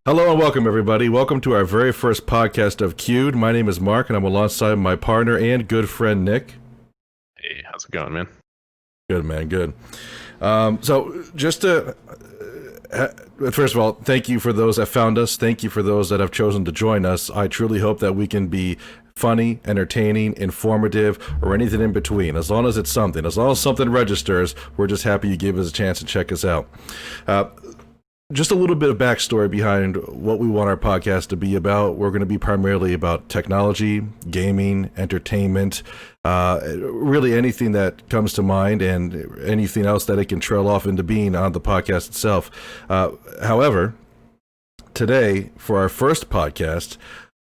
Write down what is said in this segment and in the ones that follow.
Hello and welcome, everybody. Welcome to our very first podcast of Q'd. My name is Mark, and I'm alongside my partner and good friend, Nick. Hey, how's it going, man? Good, man, good. So just to, first of all, thank you for those that found us. Thank you for those that have chosen to join us. I truly hope that we can be funny, entertaining, informative, or anything in between. As long as it's something. As long as something registers, we're just happy you gave us a chance to check us out. Just a little bit of backstory behind what we want our podcast to be about. We're going to be primarily about technology, gaming, entertainment, really anything that comes to mind and anything else that it can trail off into being on the podcast itself. However, today, for our first podcast,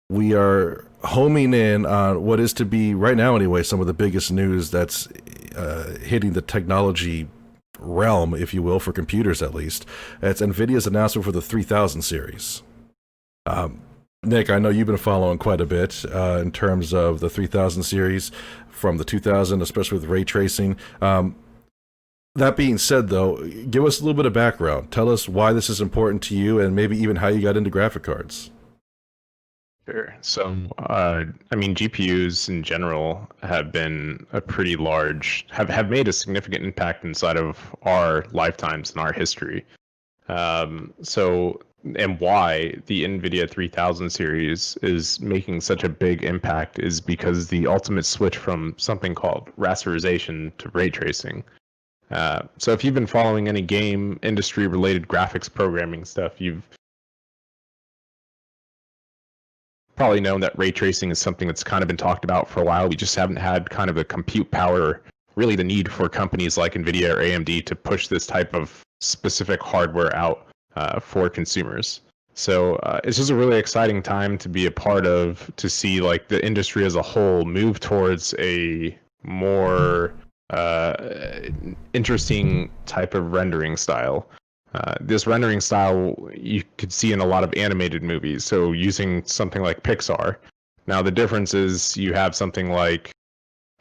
we are homing in on what is to be, right now anyway, some of the biggest news that's hitting the technology realm, if you will, for computers at least. It's Nvidia's announcement for the 3000 series. Nick, I know you've been following quite a bit in terms of the 3000 series from the 2000, especially with ray tracing. That being said, though, give us a little bit of background. Tell us why this is important to you and maybe even how you got into graphic cards. Sure. So, GPUs in general have been a pretty large, have made a significant impact inside of our lifetimes and our history. And why the Nvidia 3000 series is making such a big impact is because the ultimate switch from something called rasterization to ray tracing. So if you've been following any game industry related graphics programming stuff, you've probably known that ray tracing is something that's kind of been talked about for a while. We just haven't had kind of the compute power, really the need for companies like Nvidia or AMD to push this type of specific hardware out for consumers. So it's just a really exciting time to be a part of, to see like the industry as a whole move towards a more interesting type of rendering style. This rendering style you could see in a lot of animated movies, so using something like Pixar. Now the difference is you have something like,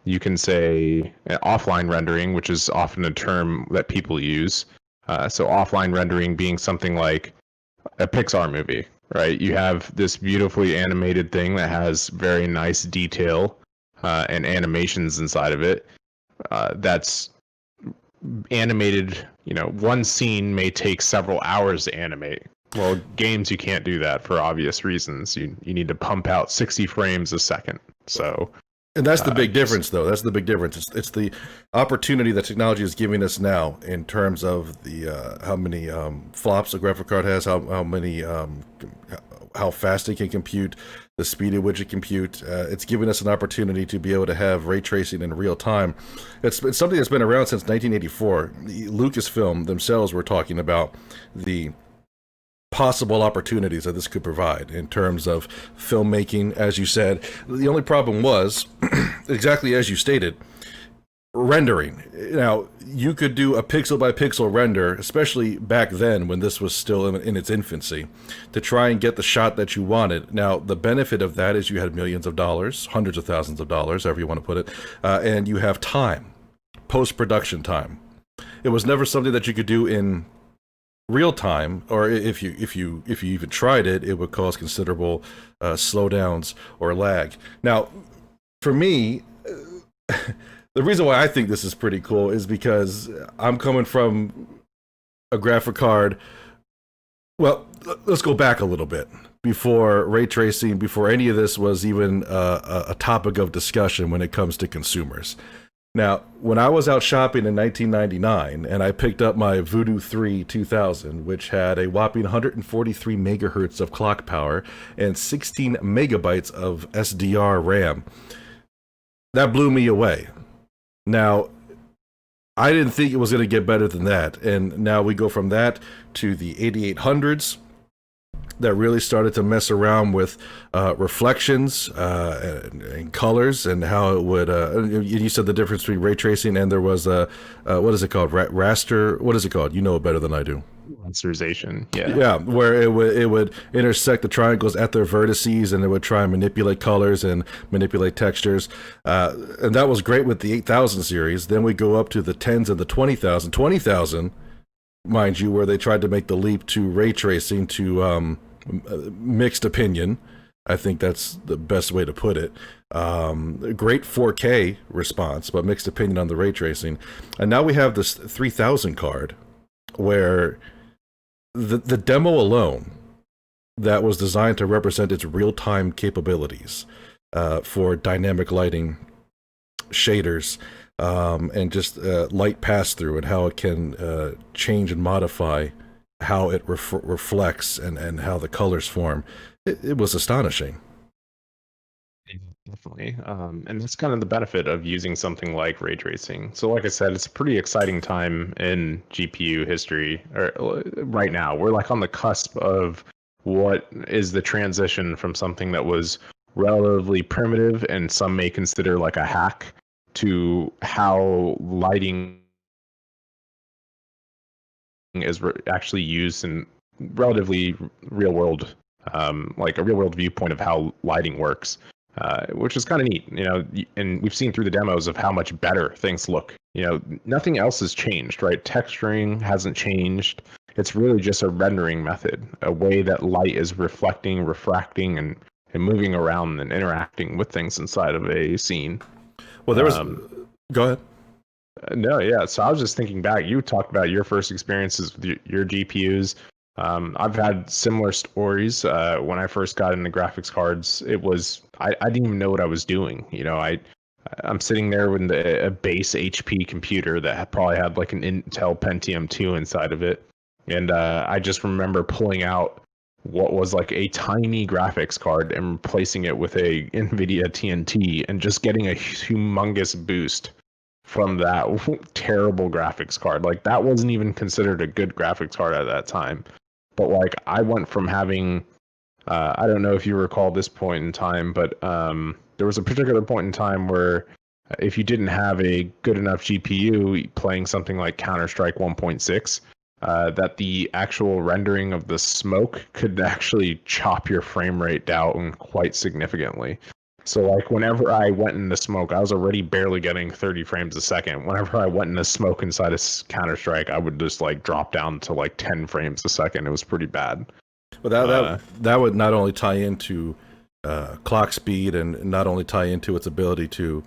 you can say offline rendering, which is often a term that people use. So offline rendering being something like a Pixar movie, right? You have this beautifully animated thing that has very nice detail and animations inside of it. That's animated, one scene may take several hours to animate. Well, games, you can't do that for obvious reasons. You need to pump out 60 frames a second. So, And that's the big difference, though. That's the big difference. It's the opportunity that technology is giving us now in terms of the how many flops a graphic card has, how fast it can compute, the speed at which it compute. It's giving us an opportunity to be able to have ray tracing in real time. It's something that's been around since 1984. Lucasfilm themselves were talking about the possible opportunities that this could provide in terms of filmmaking, as you said. The only problem was, exactly as you stated, rendering. Now, you could do a pixel by pixel render, especially back then when this was still in its infancy, to try and get the shot that you wanted. Now, the benefit of that is you had millions of dollars, hundreds of thousands of dollars, however you want to put it, and you have time, post-production time. It was never something that you could do in real time, or if you even tried it, it would cause considerable slowdowns or lag. Now, for me, the reason why I think this is pretty cool is because I'm coming from a graphic card. Well, let's go back a little bit. Before ray tracing, before any of this was even a topic of discussion when it comes to consumers. Now, when I was out shopping in 1999 and I picked up my Voodoo 3 2000, which had a whopping 143 megahertz of clock power and 16 megabytes of SDR RAM, that blew me away. Now, I didn't think it was going to get better than that. And now we go from that to the 8800s that really started to mess around with reflections and colors and how it would. You said the difference between ray tracing and there was a what is it called? Raster? What is it called? You know it better than I do. Rasterization, yeah. Yeah, where it would intersect the triangles at their vertices, and it would try and manipulate colors and manipulate textures, and that was great with the 8000 series. Then we go up to the 10s and the 20,000, mind you, where they tried to make the leap to ray tracing to Mixed opinion. I think that's the best way to put it. Great 4K response, but mixed opinion on the ray tracing. And now we have this 3000 card where the demo alone that was designed to represent its real-time capabilities for dynamic lighting, shaders, and just light pass-through, and how it can change and modify how it reflects and how the colors form. It was astonishing. Yeah, definitely. And that's kind of the benefit of using something like ray tracing. So, like I said, it's a pretty exciting time in GPU history. Or right now, we're like on the cusp of what is the transition from something that was relatively primitive and some may consider like a hack to how lighting is actually used in relatively real world, like a real world viewpoint of how lighting works, which is kind of neat, you know. And we've seen through the demos of how much better things look. You know, nothing else has changed, right? Texturing hasn't changed. It's really just a rendering method, a way that light is reflecting, refracting, and moving around and interacting with things inside of a scene. Well, there was. Go ahead. No, yeah. So I was just thinking back. You talked about your first experiences with your GPUs. I've had similar stories. When I first got into graphics cards, it was I didn't even know what I was doing. You know, I'm sitting there with a base HP computer that probably had like an Intel Pentium 2 inside of it, and I just remember pulling out what was like a tiny graphics card and replacing it with a Nvidia TNT and just getting a humongous boost from that terrible graphics card. Like that wasn't even considered a good graphics card at that time. But like I went from having I don't know if you recall this point in time, but there was a particular point in time where if you didn't have a good enough GPU playing something like Counter-Strike 1.6, that the actual rendering of the smoke could actually chop your frame rate down quite significantly. So like whenever I went into smoke, I was already barely getting 30 frames a second. Whenever I went into smoke inside of Counter-Strike, I would just like drop down to like 10 frames a second. It was pretty bad. Well, that would not only tie into clock speed and not only tie into its ability to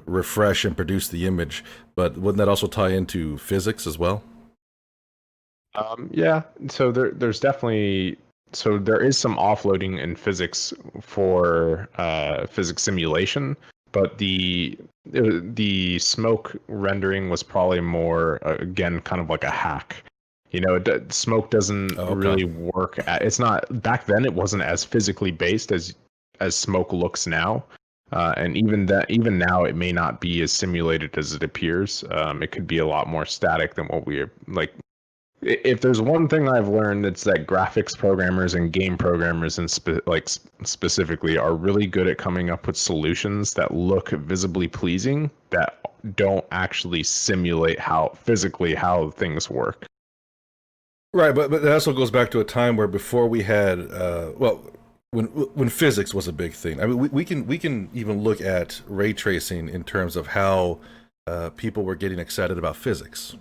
refresh and produce the image, but wouldn't that also tie into physics as well? Yeah. So there's definitely there is some offloading in physics for physics simulation, but the smoke rendering was probably more again kind of like a hack. You know, smoke doesn't really work. It's not back then. It wasn't as physically based as smoke looks now, and even now, it may not be as simulated as it appears. It could be a lot more static than what we are like. If there's one thing I've learned, it's that graphics programmers and game programmers, and specifically, are really good at coming up with solutions that look visibly pleasing that don't actually simulate how physically how things work. Right, but that also goes back to a time where before we had, when physics was a big thing. I mean, we can even look at ray tracing in terms of how people were getting excited about physics.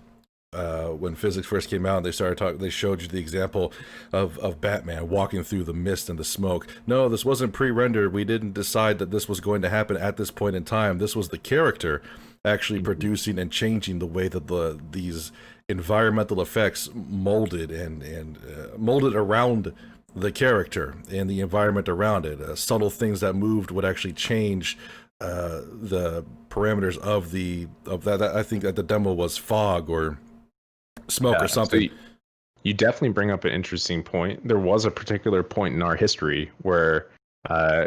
When physics first came out, they started talking. They showed you the example of Batman walking through the mist and the smoke. No, this wasn't pre-rendered. We didn't decide that this was going to happen at this point in time. This was the character actually producing and changing the way that these environmental effects molded and molded around the character and the environment around it. Subtle things that moved would actually change the parameters of that. I think that the demo was fog or smoke or something. So you definitely bring up an interesting point. There was a particular point in our history where,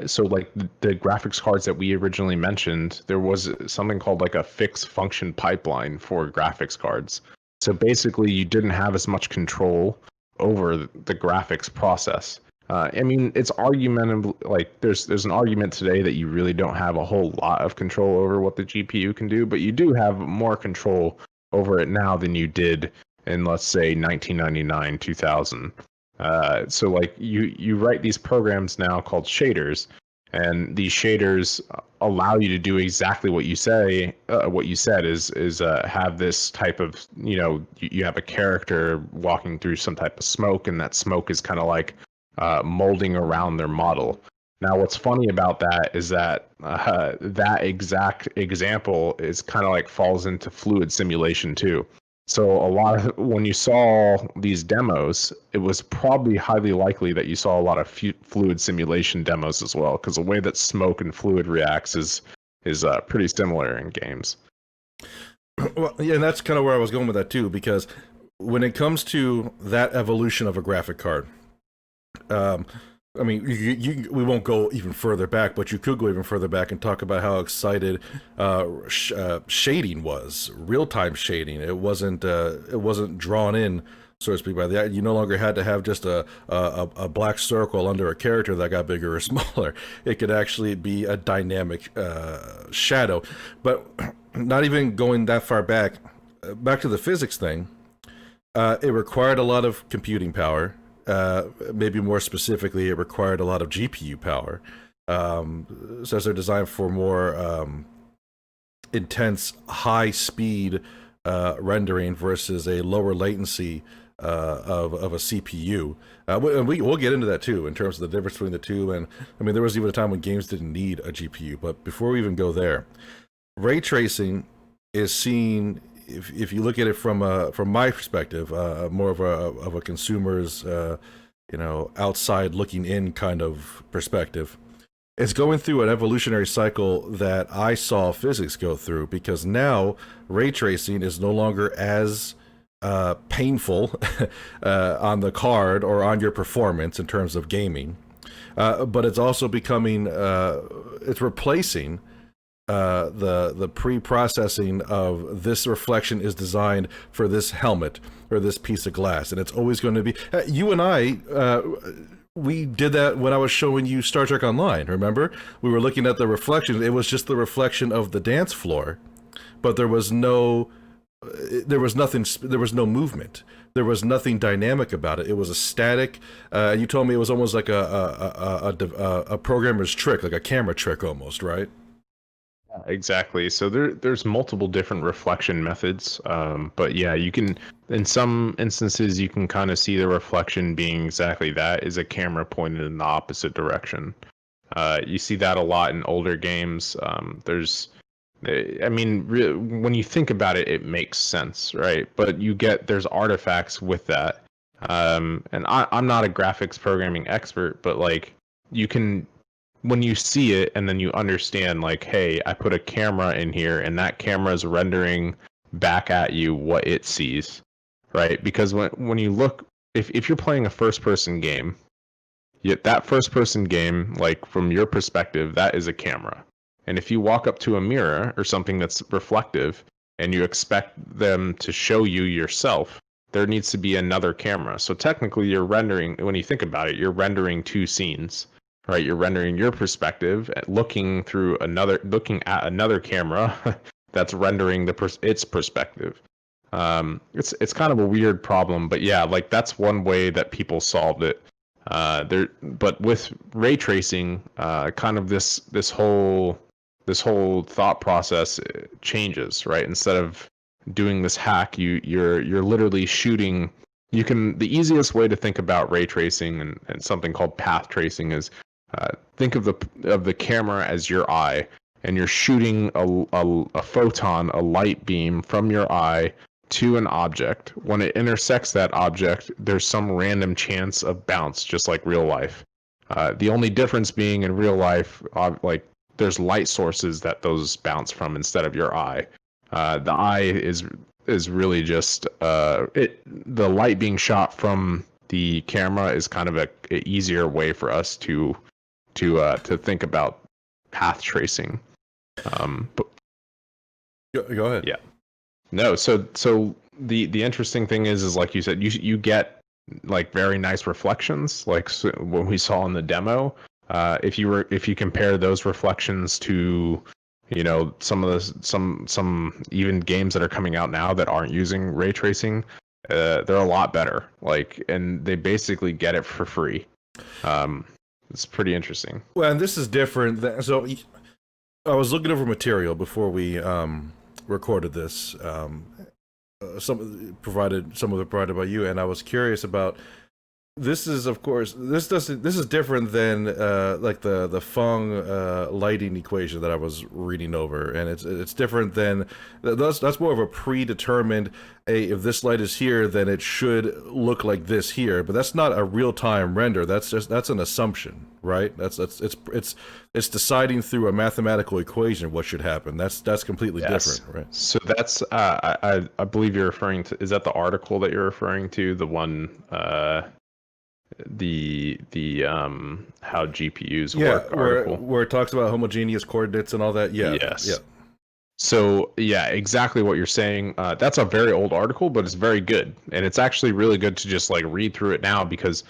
so like the graphics cards that we originally mentioned, there was something called like a fixed function pipeline for graphics cards. So basically, you didn't have as much control over the graphics process. I mean, it's argumentable. Like, there's an argument today that you really don't have a whole lot of control over what the GPU can do, but you do have more control over it now than you did in, let's say, 1999, 2000. So like you write these programs now called shaders, And these shaders allow you to do exactly what you say. What you said is have this type of, you have a character walking through some type of smoke, and that smoke is kind of like molding around their model. Now, what's funny about that is that that exact example is kind of like falls into fluid simulation too. So a lot of when you saw these demos, it was probably highly likely that you saw a lot of fluid simulation demos as well, because the way that smoke and fluid reacts is pretty similar in games. Well, yeah, and that's kind of where I was going with that too, because when it comes to that evolution of a graphic card, um, I mean, we won't go even further back, but you could go even further back and talk about how excited shading was, real-time shading. It wasn't drawn in, so to speak. By that, you no longer had to have just a black circle under a character that got bigger or smaller. It could actually be a dynamic shadow. But not even going that far back, back to the physics thing. It required a lot of computing power. Maybe more specifically, it required a lot of GPU power. So they're designed for more intense, high-speed rendering versus a lower latency of a CPU. We'll get into that too in terms of the difference between the two. And I mean, there was even a time when games didn't need a GPU. But before we even go there, ray tracing is seen, if you look at it from my perspective, more of a consumer's outside looking in kind of perspective. It's going through an evolutionary cycle that I saw physics go through, because now ray tracing is no longer as painful on the card or on your performance in terms of gaming, but it's also becoming it's replacing the pre-processing of this reflection is designed for this helmet or this piece of glass, and it's always going to be. You and I, we did that when I was showing you Star Trek Online. Remember, we were looking at the reflection. It was just the reflection of the dance floor, but there was no movement. There was nothing dynamic about it. It was a static. You told me it was almost like a programmer's trick, like a camera trick, almost, right? Exactly. So there's multiple different reflection methods, but yeah, you can, in some instances, you can kind of see the reflection being exactly that, is a camera pointed in the opposite direction. You see that a lot in older games. I mean, when you think about it, it makes sense, right? But there's artifacts with that. And I'm not a graphics programming expert, but like you can, when you see it and then you understand, like, hey, I put a camera in here and that camera is rendering back at you what it sees, right? Because when you look, if you're playing a first person game, yet that first person game, like from your perspective, that is a camera. And if you walk up to a mirror or something that's reflective and you expect them to show you yourself, there needs to be another camera. So technically you're rendering, when you think about it, you're rendering two scenes, right? You're rendering your perspective, looking at another camera that's rendering its perspective. It's kind of a weird problem, but yeah, like that's one way that people solved it. But with ray tracing, kind of this whole thought process changes, right? Instead of doing this hack, you're literally shooting. The easiest way to think about ray tracing and something called path tracing is, think of the camera as your eye, and you're shooting a photon, a light beam from your eye to an object. When it intersects that object, there's some random chance of bounce, just like real life. The only difference being in real life, like there's light sources that those bounce from instead of your eye. The eye is really just the light being shot from the camera is kind of a easier way for us to think about path tracing. But Go ahead. yeah, no. So the interesting thing is like you said, you get like very nice reflections, like what we saw in the demo. If you compare those reflections to some even games that are coming out now that aren't using ray tracing, they're a lot better. Like, and they basically get it for free. It's pretty interesting. Well, and this is different. So I was looking over material before we recorded this. Some of it provided by you, and I was curious about. This is, of course, this is different than like the Fung lighting equation that I was reading over, and it's different than that's more of a predetermined. If this light is here, then it should look like this here, but that's not a real time render. That's an assumption, right? It's deciding through a mathematical equation what should happen. That's completely different, right? So that's I believe you're referring to, is that the article that you're referring to, the one the how GPUs work article? Where it talks about homogeneous coordinates and all that. Yeah, Yes. yeah. So yeah, exactly what you're saying. That's a very old article, but it's very good, and it's actually really good to just like read through it now because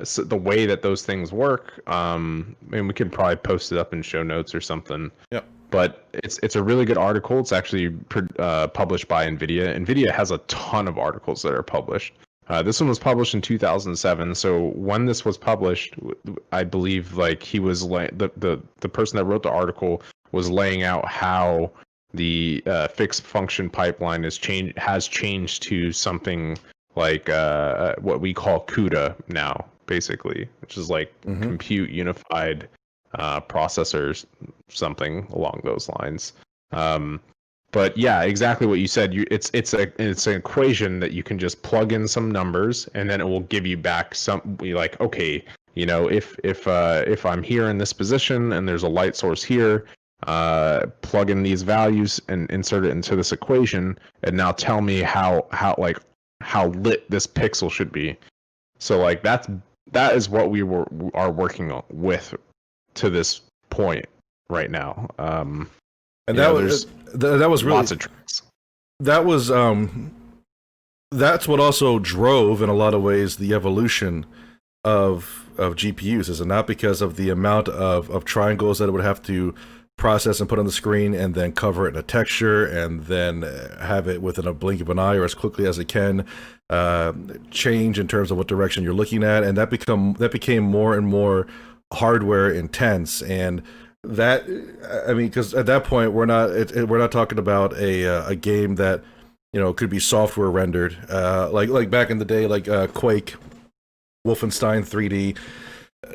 so the way that those things work. And we could probably post it up in show notes or something. Yeah. But it's a really good article. It's actually published by Nvidia. Nvidia has a ton of articles that are published. This one was published in 2007. So when this was published, I believe like he was the person that wrote the article was laying out how the fixed function pipeline has changed to something like what we call CUDA now, basically, which is like compute unified processors, something along those lines. But yeah, exactly what you said. It's an equation that you can just plug in some numbers, and then it will give you back some. Like, okay, if I'm here in this position and there's a light source here, plug in these values and insert it into this equation, and now tell me how lit this pixel should be. So like that is what are working on with to this point right now. And that was really lots of tricks. That was that's what also drove in a lot of ways the evolution of GPUs, is it not? Because of the amount of triangles that it would have to process and put on the screen, and then cover it in a texture, and then have it within a blink of an eye or as quickly as it can change in terms of what direction you're looking at, and that became more and more hardware intense. And that, I mean, because at that point we're not talking about a game that could be software rendered like back in the day, like Quake, Wolfenstein 3D.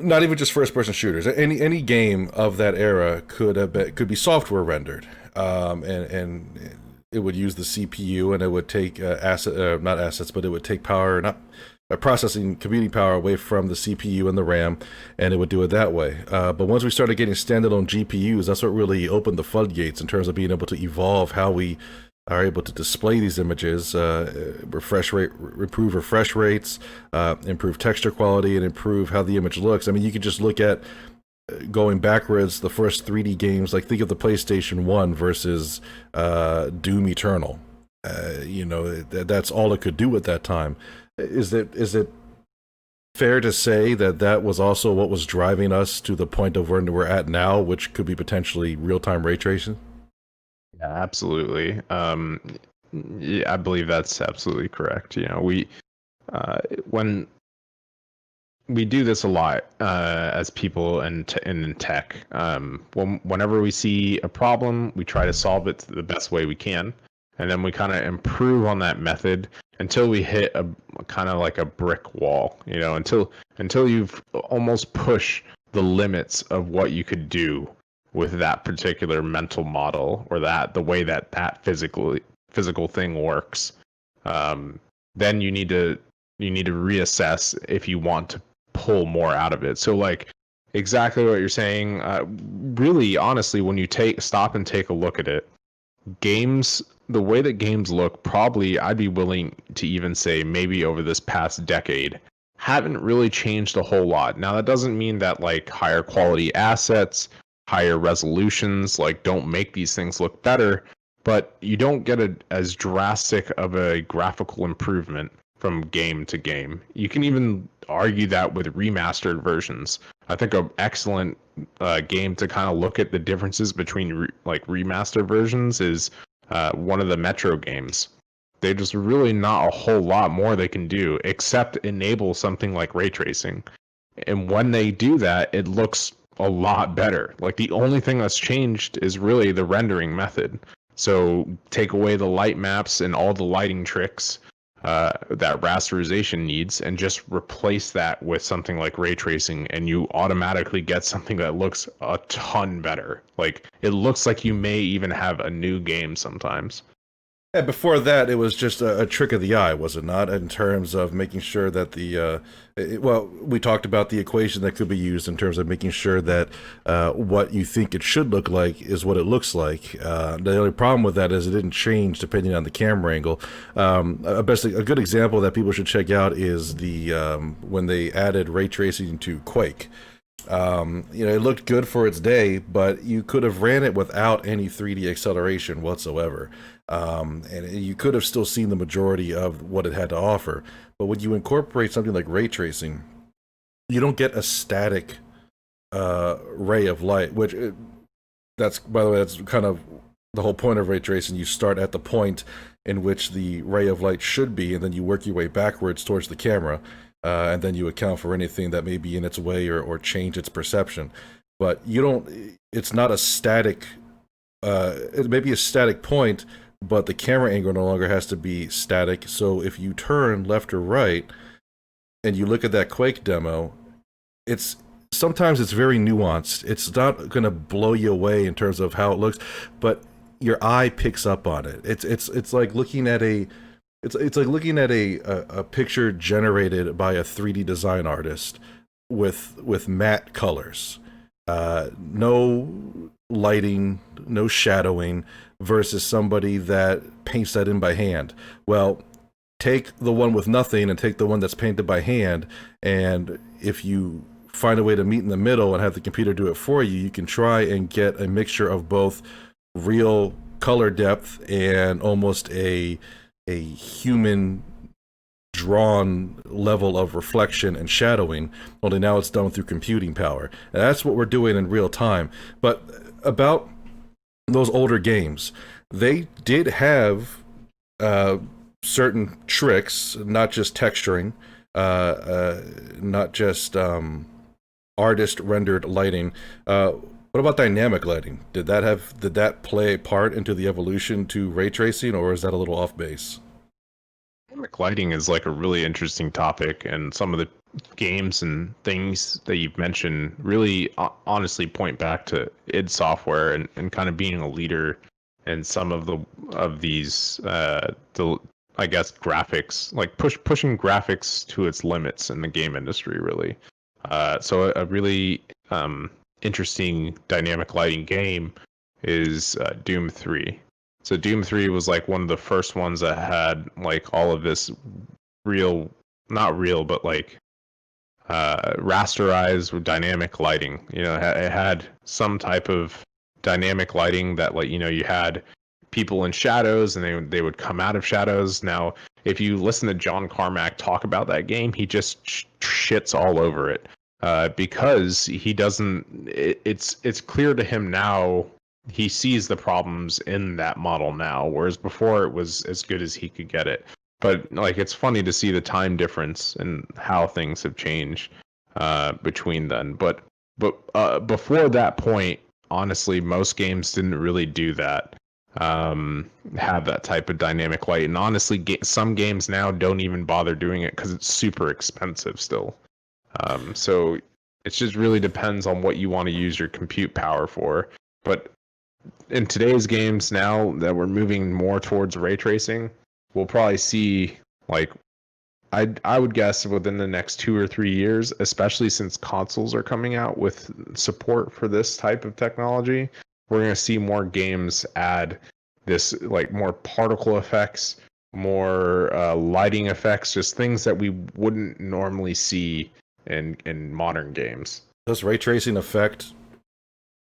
Not even just first-person shooters. Any game of that era could be software rendered, and it would use the CPU, and it would take not assets, but it would take power, not processing computing power away from the CPU and the RAM, and it would do it that way. But once we started getting standalone GPUs, that's what really opened the floodgates in terms of being able to evolve how we are able to display these images, improve refresh rates, improve texture quality, and improve how the image looks. I mean, you could just look at going backwards, the first 3D games, like think of the PlayStation 1 versus Doom Eternal. That's all it could do at that time. Is it fair to say that was also what was driving us to the point of where we're at now, which could be potentially real-time ray tracing? Yeah, absolutely. Yeah, I believe that's absolutely correct. When we do this a lot as people and in tech, whenever we see a problem, we try to solve it the best way we can, and then we kind of improve on that method until we hit a kind of like a brick wall. Until you've almost pushed the limits of what you could do with that particular mental model, or the way that physical thing works. Then you need to reassess if you want to pull more out of it. So like exactly what you're saying, really honestly, when you stop and take a look at it, the way that games look, probably I'd be willing to even say maybe over this past decade, haven't really changed a whole lot. Now that doesn't mean that like higher quality assets, higher resolutions like don't make these things look better, but you don't get as drastic of a graphical improvement from game to game. You can even argue that with remastered versions. I think an excellent game to kind of look at the differences between remastered versions is one of the Metro games. They just really not a whole lot more they can do except enable something like ray tracing. And when they do that, it looks a lot better. Like the only thing that's changed is really the rendering method. So take away the light maps and all the lighting tricks that rasterization needs, and just replace that with something like ray tracing, and you automatically get something that looks a ton better. Like it looks like you may even have a new game sometimes. Yeah, before that, it was just a trick of the eye, was it not? In terms of making sure that well, we talked about the equation that could be used in terms of making sure that what you think it should look like is what it looks like. The only problem with that is it didn't change depending on the camera angle. A good example that people should check out is when they added ray tracing to Quake. It looked good for its day, but you could have ran it without any 3D acceleration whatsoever. And you could have still seen the majority of what it had to offer. But when you incorporate something like ray tracing, you don't get a static ray of light, that's, by the way, that's kind of the whole point of ray tracing. You start at the point in which the ray of light should be, and then you work your way backwards towards the camera, and then you account for anything that may be in its way or change its perception. But it's not a static, it may be a static point, but the camera angle no longer has to be static. So if you turn left or right and you look at that Quake demo, sometimes it's very nuanced. It's not going to blow you away in terms of how it looks, but your eye picks up on it. It's like looking at a picture generated by a 3D design artist with matte colors, no lighting, no shadowing, versus somebody that paints that in by hand. Well, take the one with nothing and take the one that's painted by hand, and if you find a way to meet in the middle and have the computer do it for you, you can try and get a mixture of both real color depth and almost a human drawn level of reflection and shadowing, only now it's done through computing power. And that's what we're doing in real time. But about those older games, they did have certain tricks, not just texturing, not just artist rendered lighting. What about dynamic lighting? Did that play a part into the evolution to ray tracing, or is that a little off base? Dynamic lighting is like a really interesting topic, and some of the games and things that you've mentioned really honestly point back to id Software and kind of being a leader in some of these I guess graphics, like pushing graphics to its limits in the game industry, really. So a really interesting dynamic lighting game is Doom 3. So Doom 3 was like one of the first ones that had like all of this not real, but like rasterized dynamic lighting. It had some type of dynamic lighting that, like, you had people in shadows and they would come out of shadows. Now, if you listen to John Carmack talk about that game, he just shits all over it because he doesn't. It's clear to him now. He sees the problems in that model now, whereas before it was as good as he could get it. But like, it's funny to see the time difference and how things have changed between then. But before that point, honestly, most games didn't really do that. Have that type of dynamic light, and honestly, some games now don't even bother doing it because it's super expensive still. So it just really depends on what you want to use your compute power for. But in today's games, now that we're moving more towards ray tracing, we'll probably see, like, I would guess within the next 2 or 3 years, especially since consoles are coming out with support for this type of technology, we're going to see more games add this, like, more particle effects, more lighting effects, just things that we wouldn't normally see in modern games. Does ray tracing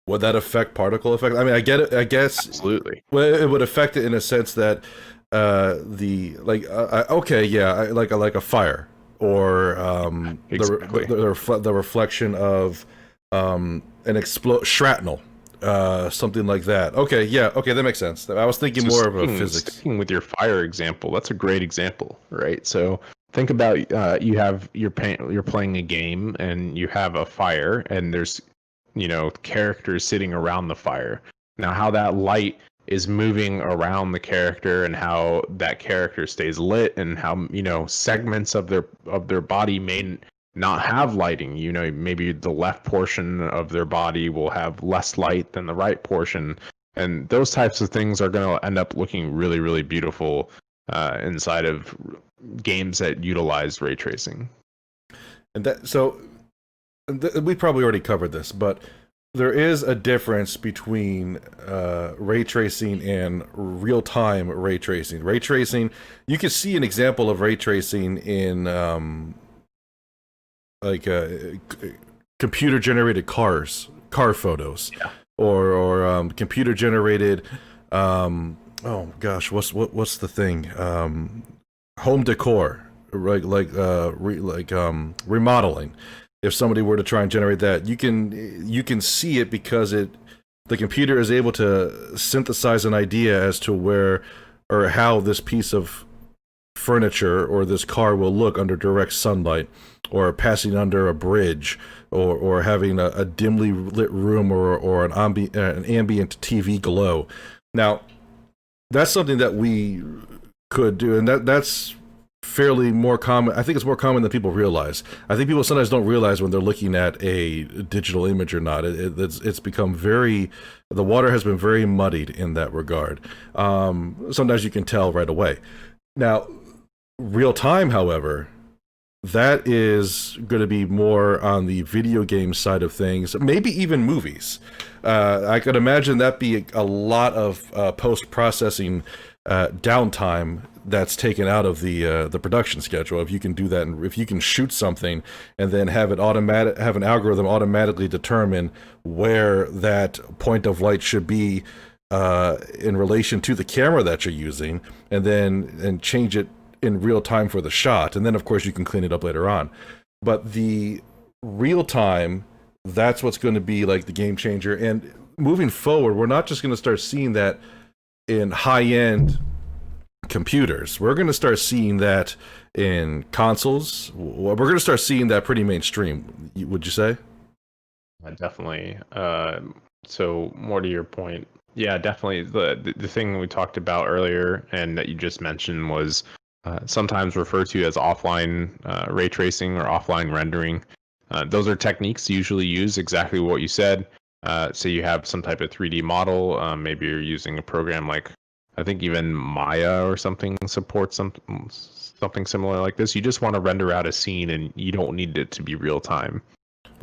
would that affect particle effect? I mean, I get it. I guess Absolutely. Well, it would affect it in a sense that okay, yeah, like a fire, or Exactly. the reflection of shrapnel, something like that. Okay, yeah, okay, that makes sense. I was thinking more of a physics. Sticking with your fire example, that's a great example, right? So think about you're playing a game and you have a fire and there's characters sitting around the fire. Now how that light is moving around the character and how that character stays lit and how segments of their body may not have lighting. Maybe the left portion of their body will have less light than the right portion, and those types of things are going to end up looking really, really beautiful inside of games that utilize ray tracing. And we probably already covered this, but there is a difference between ray tracing and real-time ray tracing. Ray tracing, you can see an example of ray tracing in computer-generated car photos, Yeah. or computer-generated. Oh gosh, what's the thing? Home decor, right? Remodeling. If somebody were to try and generate that, you can see it because the computer is able to synthesize an idea as to where or how this piece of furniture or this car will look under direct sunlight, or passing under a bridge, or having a dimly lit room, or an ambient TV glow. Now, that's something that we could do, and that's fairly more common. I think it's more common than people realize. I think people sometimes don't realize when they're looking at a digital image or not. It's become the water has been very muddied in that regard. Sometimes you can tell right away. Now, real time, however, that is going to be more on the video game side of things, maybe even movies. I could imagine that be a lot of post-processing downtime that's taken out of the production schedule. If you can do that, and if you can shoot something and then have an algorithm automatically determine where that point of light should be in relation to the camera that you're using, and change it in real time for the shot, and then of course you can clean it up later on. But the real time, that's what's going to be like the game changer. And moving forward, we're not just going to start seeing that in high-end computers. We're going to start seeing that in consoles. We're going to start seeing that pretty mainstream, would you say? Definitely. So more to your point, yeah, definitely. The thing we talked about earlier and that you just mentioned was sometimes referred to as offline ray tracing or offline rendering. Those are techniques usually used exactly what you said. So you have some type of 3D model. Maybe you're using a program like, I think even Maya or something supports something similar like this. You just want to render out a scene, and you don't need it to be real time.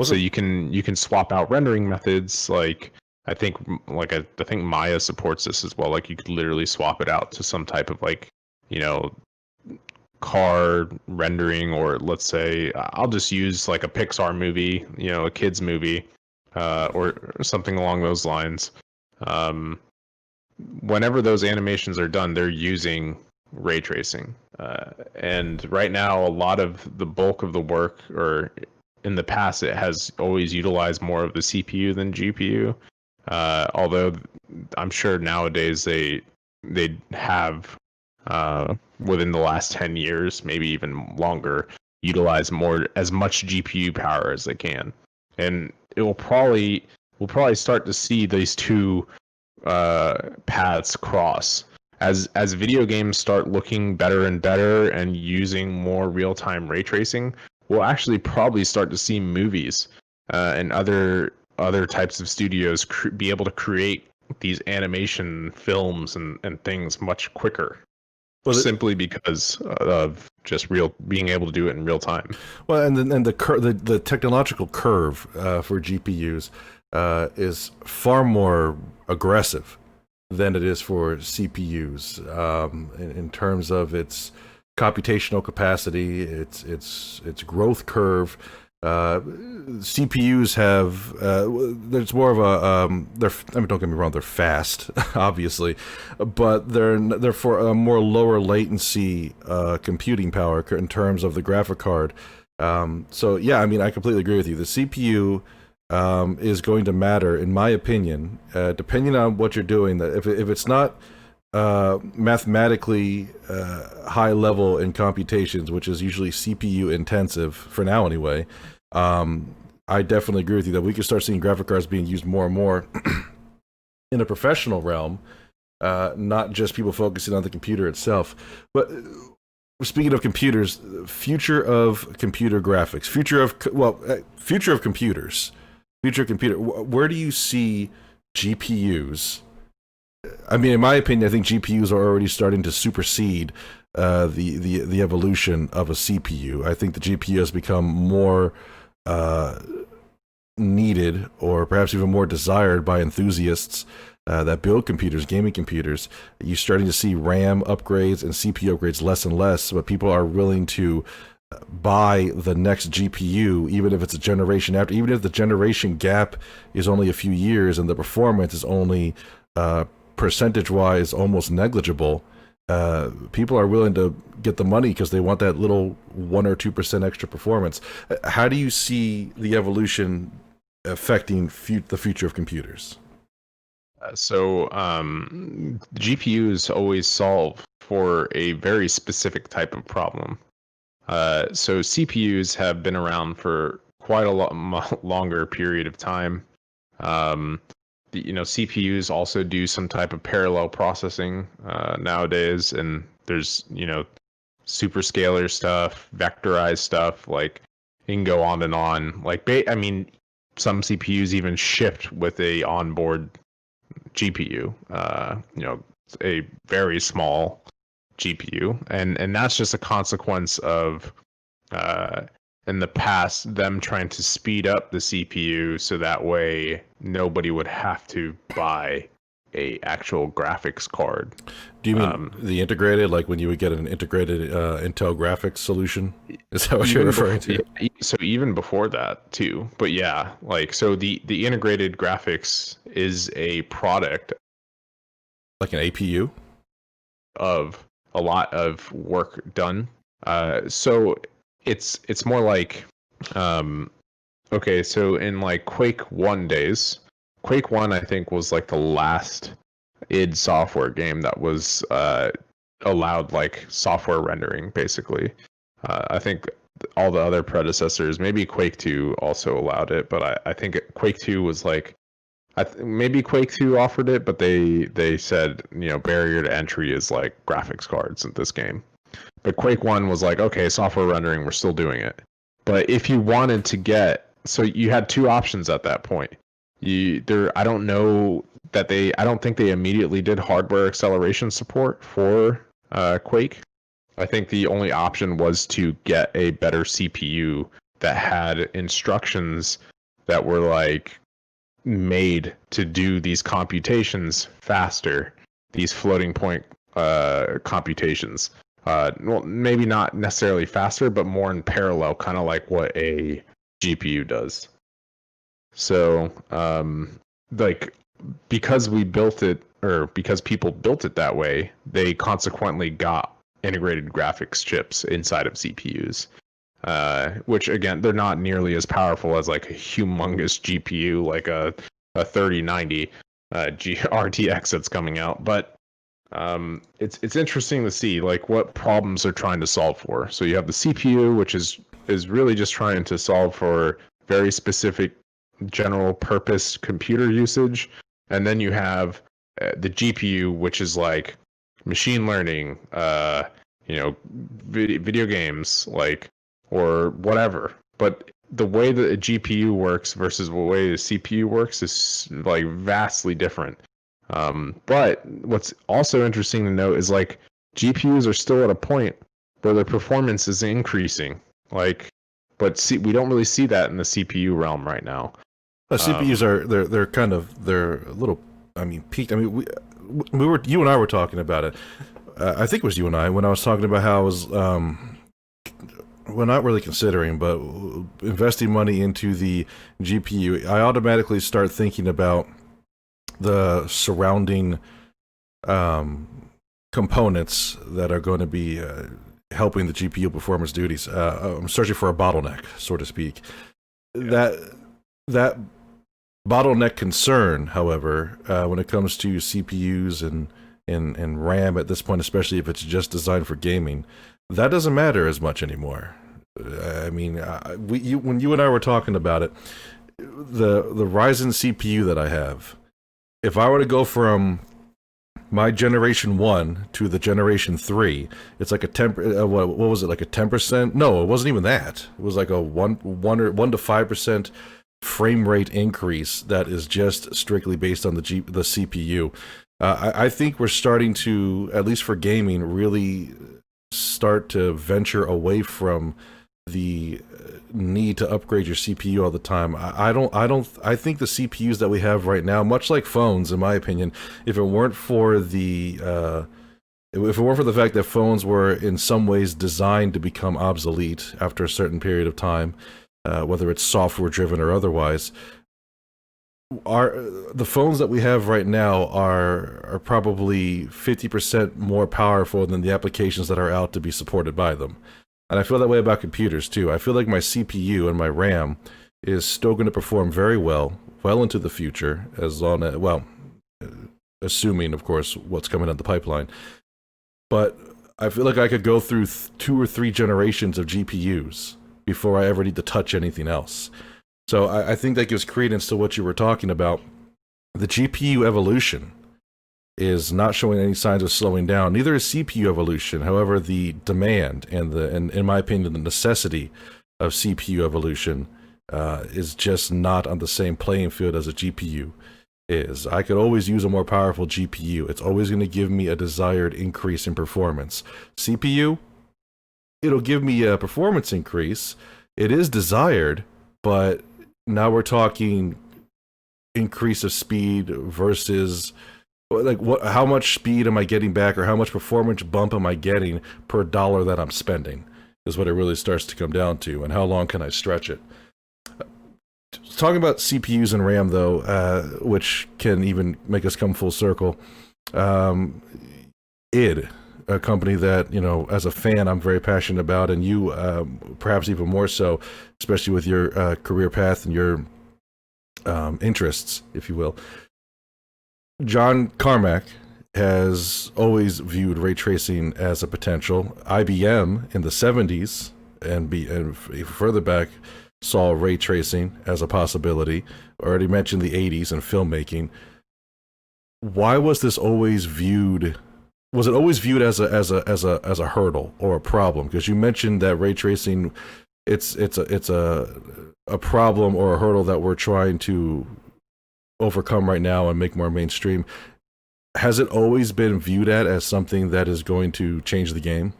So you can swap out rendering methods. Like I think Maya supports this as well. Like you could literally swap it out to some type of car rendering, or let's say I'll just use like a Pixar movie, a kids movie, or something along those lines. Whenever those animations are done, they're using ray tracing. And right now, a lot of the bulk of the work, or in the past, it has always utilized more of the CPU than GPU. Although I'm sure nowadays they have within the last 10 years, maybe even longer, utilize as much GPU power as they can. And we'll probably start to see these two paths cross as video games start looking better and better and using more real-time ray tracing. We'll actually probably start to see movies and other types of studios be able to create these animation films and things much quicker. Well, simply because of just being able to do it in real time. Well, and the technological curve for GPUs is far more aggressive than it is for CPUs in terms of its computational capacity, its growth curve. CPUs have there's more of a don't get me wrong, they're fast obviously, but they're for a more lower latency computing power in terms of the graphic card. So yeah, I mean, I completely agree with you. The CPU is going to matter, in my opinion, depending on what you're doing. That if it's not mathematically high level in computations, which is usually CPU intensive for now anyway, I definitely agree with you that we could start seeing graphic cards being used more and more in a professional realm, not just people focusing on the computer itself. But speaking of computers, future of computer graphics, future of computers, future of computer. Where do you see GPUs? I mean, in my opinion, I think GPUs are already starting to supersede the evolution of a CPU. I think the GPU has become more needed, or perhaps even more desired by enthusiasts that build computers, gaming computers. You're starting to see RAM upgrades and CPU upgrades less and less, but people are willing to buy the next GPU, even if it's a generation after, even if the generation gap is only a few years and the performance is only percentage-wise almost negligible. People are willing to get the money because they want that little 1 or 2% extra performance. How do you see the evolution affecting the future of computers? GPUs always solve for a very specific type of problem. So CPUs have been around for quite a lot longer period of time. CPUs also do some type of parallel processing nowadays, and there's superscalar stuff, vectorized stuff, like it can go on and on. Some CPUs even shipped with a onboard GPU. A very small GPU, and that's just a consequence of in the past them trying to speed up the CPU so that way nobody would have to buy a actual graphics card. Do you mean the integrated, like when you would get an integrated Intel graphics solution? Is that what you're referring to? So even before that too, but yeah, the integrated graphics is a product Like an APU? of a lot of work done. So it's more like okay, so in like Quake 1 days, Quake 1 I think was like the last id Software game that was allowed like software rendering basically. I think all the other predecessors, maybe Quake 2 also allowed it, but I think Quake 2 was like maybe Quake 2 offered it, but they said, barrier to entry is like graphics cards in this game. But Quake 1 was like, okay, software rendering, we're still doing it. But if you wanted to so you had two options at that point. I don't know I don't think they immediately did hardware acceleration support for Quake. I think the only option was to get a better CPU that had instructions that were like made to do these computations faster, these floating point computations. Well, maybe not necessarily faster, but more in parallel, kind of like what a GPU does. So, because we built it, or because people built it that way, they consequently got integrated graphics chips inside of CPUs. Which again, they're not nearly as powerful as like a humongous GPU, like a 3090 RTX that's coming out, but it's interesting to see like what problems they're trying to solve for. So you have the CPU, which is really just trying to solve for very specific general purpose computer usage, and then you have the GPU, which is like machine learning, video games, like, or whatever. But the way that a GPU works versus the way the CPU works is like vastly different. But what's also interesting to note is like GPUs are still at a point where their performance is increasing. We don't really see that in the CPU realm right now. CPUs are they're a little, I mean, peaked. I mean, you and I were talking about it. I think it was you and I when I was talking about how I was well, not really considering, but investing money into the GPU. I automatically start thinking about the surrounding components that are going to be helping the GPU performance duties. I'm searching for a bottleneck, so to speak. Yeah. That bottleneck concern, however, when it comes to CPUs and in RAM at this point, especially if it's just designed for gaming, that doesn't matter as much anymore. I mean, when you and I were talking about it, the Ryzen CPU that I have, if I were to go from my generation 1 to the generation 3, it's like a 10, what was it, like a 10%? No, it wasn't even that. It was like a 1 to 5% frame rate increase that is just strictly based on the CPU. I think we're starting to, at least for gaming, really start to venture away from the need to upgrade your CPU all the time. I think the CPUs that we have right now, much like phones, in my opinion, if it weren't for the fact that phones were in some ways designed to become obsolete after a certain period of time, whether it's software driven or otherwise, the phones that we have right now are probably 50% more powerful than the applications that are out to be supported by them. And I feel that way about computers too. I feel like my CPU and my RAM is still going to perform very well into the future, as long as, well, assuming, of course, what's coming down the pipeline. But I feel like I could go through 2 or 3 generations of GPUs before I ever need to touch anything else. So I think that gives credence to what you were talking about. The GPU evolution is not showing any signs of slowing down. Neither is CPU evolution. However, the demand and in my opinion, the necessity of CPU evolution is just not on the same playing field as a GPU is. I could always use a more powerful GPU. It's always going to give me a desired increase in performance. CPU, it'll give me a performance increase. It is desired, but now we're talking increase of speed versus like how much speed am I getting back, or how much performance bump am I getting per dollar that I'm spending, is what it really starts to come down to, and how long can I stretch it. Talking about CPUs and RAM though, which can even make us come full circle, id, a company that, you know, as a fan I'm very passionate about, and you perhaps even more so, especially with your career path and your interests, if you will. John Carmack has always viewed ray tracing as a potential. IBM in the 70s and further back saw ray tracing as a possibility. Already mentioned the 80s and filmmaking. Why was this always viewed? Was it always viewed as a hurdle or a problem? Because you mentioned that ray tracing, it's a problem or a hurdle that we're trying to overcome right now and make more mainstream. Has it always been viewed as something that is going to change the game?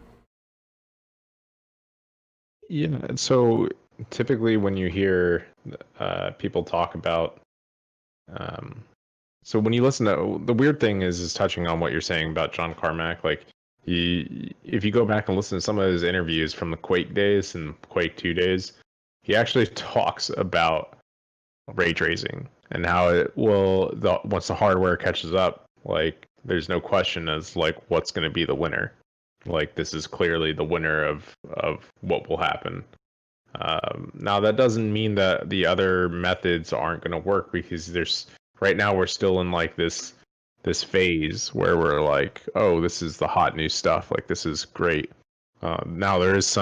Yeah, so typically when you hear people talk about, so when you listen to, the weird thing is touching on what you're saying about John Carmack, like if you go back and listen to some of his interviews from the Quake days and Quake 2 days, he actually talks about ray tracing and how it will, once the hardware catches up, like there's no question as like what's going to be the winner. Like this is clearly the winner of what will happen. Now that doesn't mean that the other methods aren't going to work, because there's right now we're still in like this phase where we're like, oh, this is the hot new stuff, like this is great. Now there is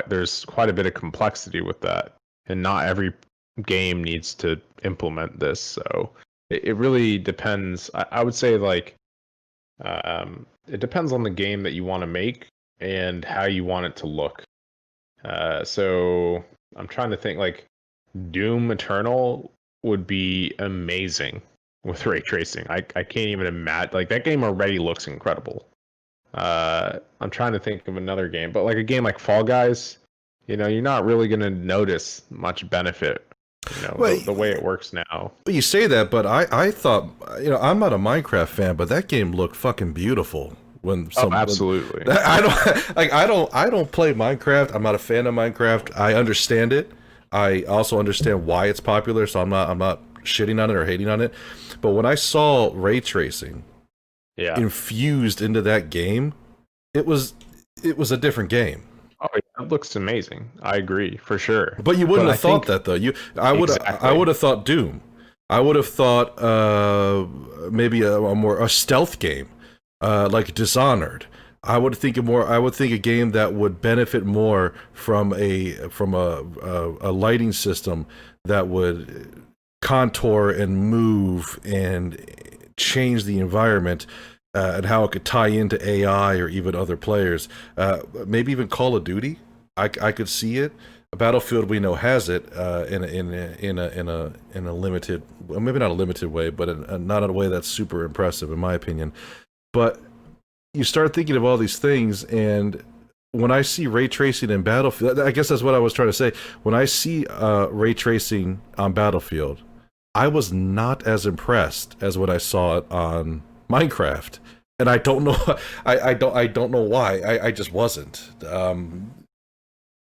there's quite a bit of complexity with that, and not every game needs to implement this. So it really depends. I would say like it depends on the game that you want to make and how you want it to look. So I'm trying to think, like Doom Eternal would be amazing with ray tracing. I can't even imagine, like that game already looks incredible. I'm trying to think of another game, but like a game like Fall Guys, you know, you're not really going to notice much benefit, you know, Well, the way it works now. you say that, but I thought, you know, I'm not a Minecraft fan, but that game looked fucking beautiful. Absolutely. I don't play Minecraft. I'm not a fan of Minecraft. I understand it. I also understand why it's popular, so I'm not shitting on it or hating on it. But when I saw ray tracing infused into that game, it was a different game. Oh, yeah, it looks amazing. I agree for sure. But you wouldn't have thought that though. I would have thought Doom. I would have thought maybe a stealth game. like Dishonored. I would think a game that would benefit more from a lighting system that would contour and move and change the environment, and how it could tie into AI or even other players. Maybe even Call of Duty. I could see it. Battlefield we know has it, in a limited, well, maybe not a limited way, but not in a way that's super impressive in my opinion. But you start thinking of all these things, and when I see ray tracing in Battlefield, I guess that's what I was trying to say. When I see ray tracing on Battlefield, I was not as impressed as when I saw it on Minecraft, and I don't know, I don't know why. I just wasn't.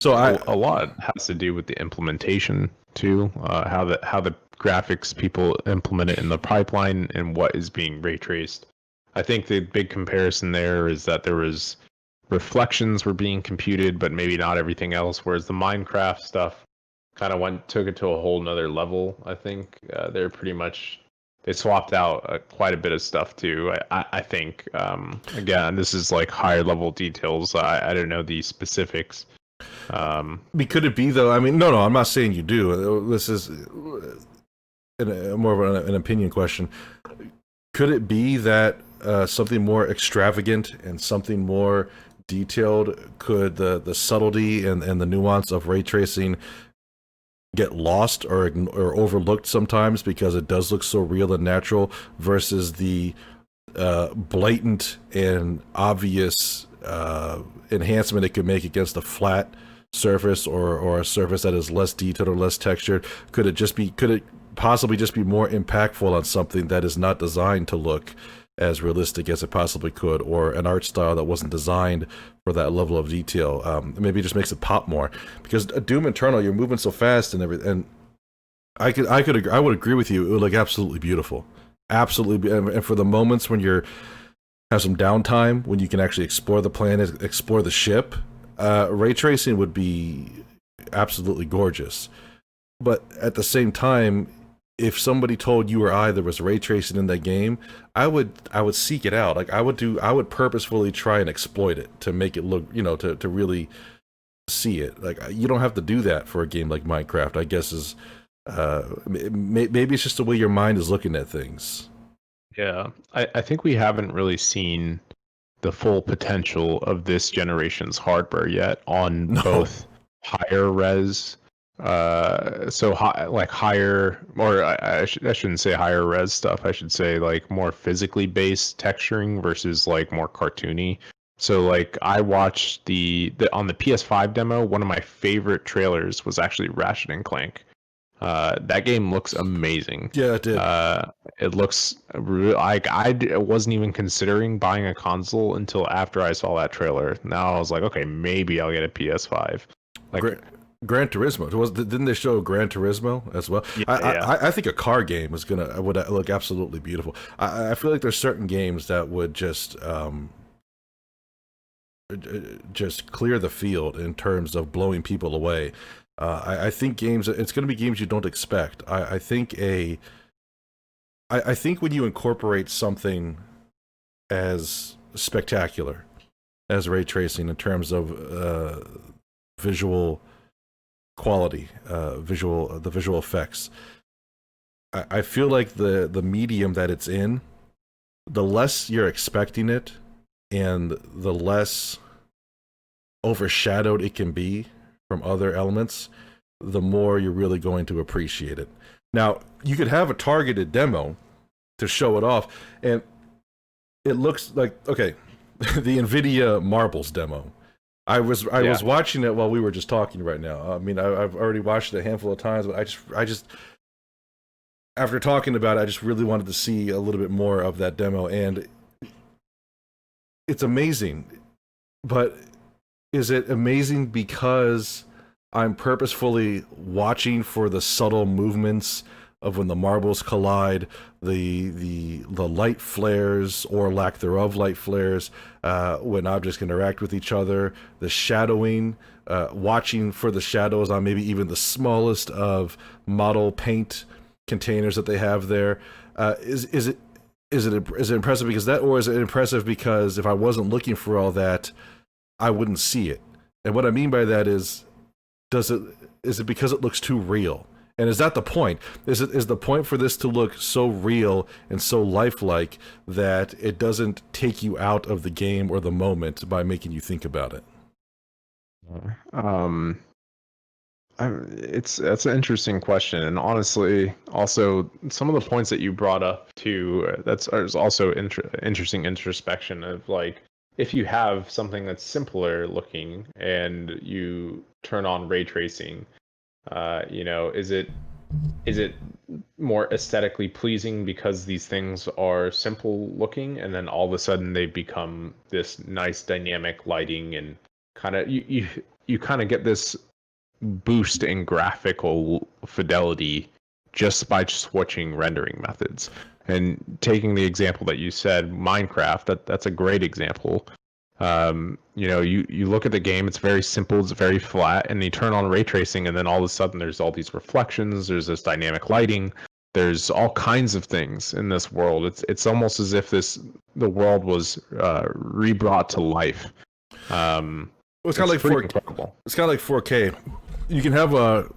So I A lot has to do with the implementation too, how the graphics people implement it in the pipeline and what is being ray traced. I think the big comparison there is that there was reflections were being computed, but maybe not everything else. Whereas the Minecraft stuff kind of took it to a whole nother level. I think they're pretty much they swapped out quite a bit of stuff too. I think again, this is like higher level details. I don't know the specifics. Could it be though? I mean, no, I'm not saying you do. This is more of an opinion question. Could it be that something more extravagant and something more detailed, could the subtlety and the nuance of ray tracing get lost or overlooked sometimes because it does look so real and natural versus the blatant and obvious enhancement it could make against a flat surface or a surface that is less detailed or less textured? Could it possibly just be more impactful on something that is not designed to look as realistic as it possibly could, or an art style that wasn't designed for that level of detail? Maybe it just makes it pop more, because Doom Eternal, you're moving so fast and everything, and I would agree with you, it would look absolutely beautiful, absolutely. And for the moments when you're have some downtime, when you can actually explore the planet, explore the ship, ray tracing would be absolutely gorgeous. But at the same time, if somebody told you or I there was ray tracing in that game, I would seek it out. Like I would purposefully try and exploit it to make it look, to really see it. Like you don't have to do that for a game like Minecraft. I guess is maybe it's just the way your mind is looking at things. Yeah, I think we haven't really seen the full potential of this generation's hardware yet on No. both higher res, so high, like higher, or I shouldn't say higher res stuff. I should say like more physically based texturing versus like more cartoony. So like I watched the on the PS5 demo, one of my favorite trailers was actually Ratchet and Clank. That game looks amazing. Yeah, it did. It looks like wasn't even considering buying a console until after I saw that trailer. Now I was like, okay, maybe I'll get a PS5. Like, Gran Turismo. Didn't they show Gran Turismo as well? yeah, I think a car game would look absolutely beautiful. I feel like there's certain games that would just clear the field in terms of blowing people away. I think it's going to be games you don't expect. I think when you incorporate something as spectacular as ray tracing in terms of visual quality, the visual effects, I feel like the medium that it's in, the less you're expecting it, and the less overshadowed it can be from other elements, the more you're really going to appreciate it. Now, you could have a targeted demo to show it off, and it looks like, okay, the Nvidia marbles demo. I was watching it while we were just talking right now. I mean, I've already watched it a handful of times, but I just after talking about it, I just really wanted to see a little bit more of that demo, and it's amazing. But is it amazing because I'm purposefully watching for the subtle movements of when the marbles collide, the light flares or lack thereof light flares, when objects can interact with each other, the shadowing, watching for the shadows on maybe even the smallest of model paint containers that they have there. Is it is it impressive because that, or is it impressive because if I wasn't looking for all that, I wouldn't see it? And what I mean by that is, does it is it because it looks too real? And is that the point? Is the point for this to look so real and so lifelike that it doesn't take you out of the game or the moment by making you think about it? Um, that's an interesting question, and honestly, also some of the points that you brought up too. That's is also interesting introspection of like if you have something that's simpler looking and you turn on ray tracing, is it more aesthetically pleasing because these things are simple looking, and then all of a sudden they become this nice dynamic lighting and kind of you kind of get this boost in graphical fidelity just by switching rendering methods. And taking the example that you said, Minecraft, that's a great example. You look at the game, it's very simple, it's very flat, and you turn on ray tracing, and then all of a sudden there's all these reflections, there's this dynamic lighting, there's all kinds of things in this world. It's almost as if the world was rebrought to life. Well, it's kind It's of like pretty 4. incredible. It's kind of like 4K. You can have a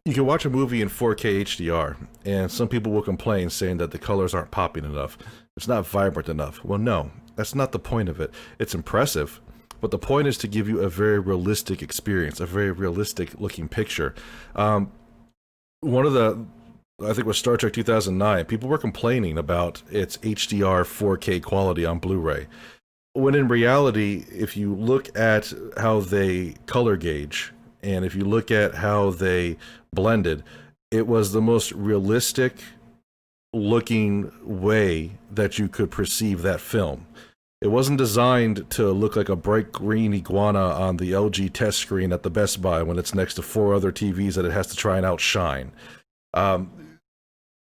you can watch a movie in 4K HDR, and some people will complain saying that the colors aren't popping enough. It's not vibrant enough. Well, no, that's not the point of it. It's impressive, but the point is to give you a very realistic experience, a very realistic looking picture. One of the, I think it was Star Trek 2009, people were complaining about its HDR 4K quality on Blu-ray. When in reality, if you look at how they color gauge and if you look at how they blended, it was the most realistic looking way that you could perceive that film. It wasn't designed to look like a bright green iguana on the LG test screen at the Best Buy when it's next to 4 other TVs that it has to try and outshine. Um,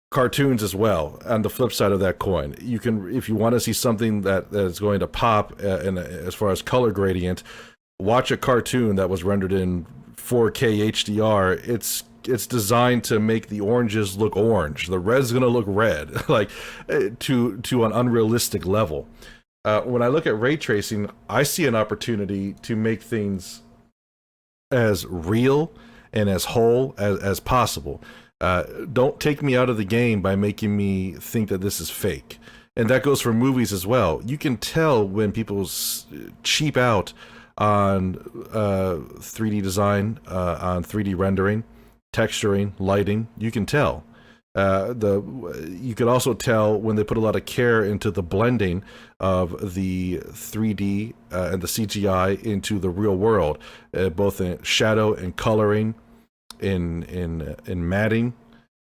Cartoons as well. On the flip side of that coin, you can, if you want to see something that is going to pop, as far as color gradient, watch a cartoon that was rendered in 4K HDR. It's designed to make the oranges look orange, the red's gonna look red, like to an unrealistic level. When I look at ray tracing, I see an opportunity to make things as real and as whole as possible. Don't take me out of the game by making me think that this is fake. And that goes for movies as well. You can tell when people cheap out on 3D design, on 3D rendering, texturing, lighting. You can tell. You could also tell when they put a lot of care into the blending of the 3D and the CGI into the real world, both in shadow and coloring, in matting,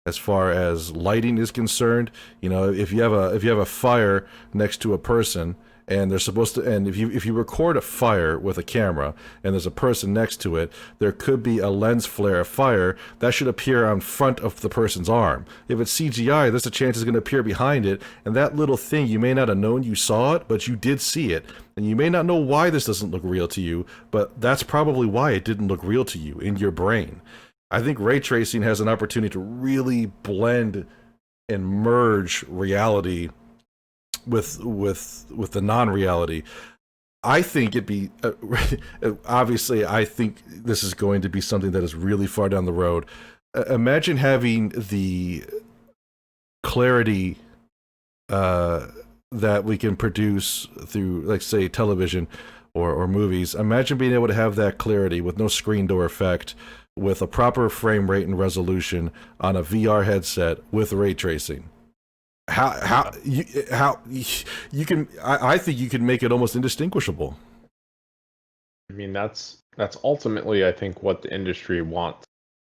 as far as lighting is concerned. You know, if you have a fire next to a person and they're supposed to, and if you record a fire with a camera and there's a person next to it, there could be a lens flare of fire that should appear on front of the person's arm. If it's CGI, there's a chance it's going to appear behind it, and that little thing, you may not have known you saw it, but you did see it. And you may not know why this doesn't look real to you, but that's probably why it didn't look real to you in your brain. I think ray tracing has an opportunity to really blend and merge reality with the non-reality. I think it'd be obviously. I think this is going to be something that is really far down the road. Imagine having the clarity that we can produce through, like, say, television or movies. Imagine being able to have that clarity with no screen door effect, with a proper frame rate and resolution on a VR headset with ray tracing. How you can, I think you can make it almost indistinguishable. I mean, that's ultimately, I think, what the industry wants.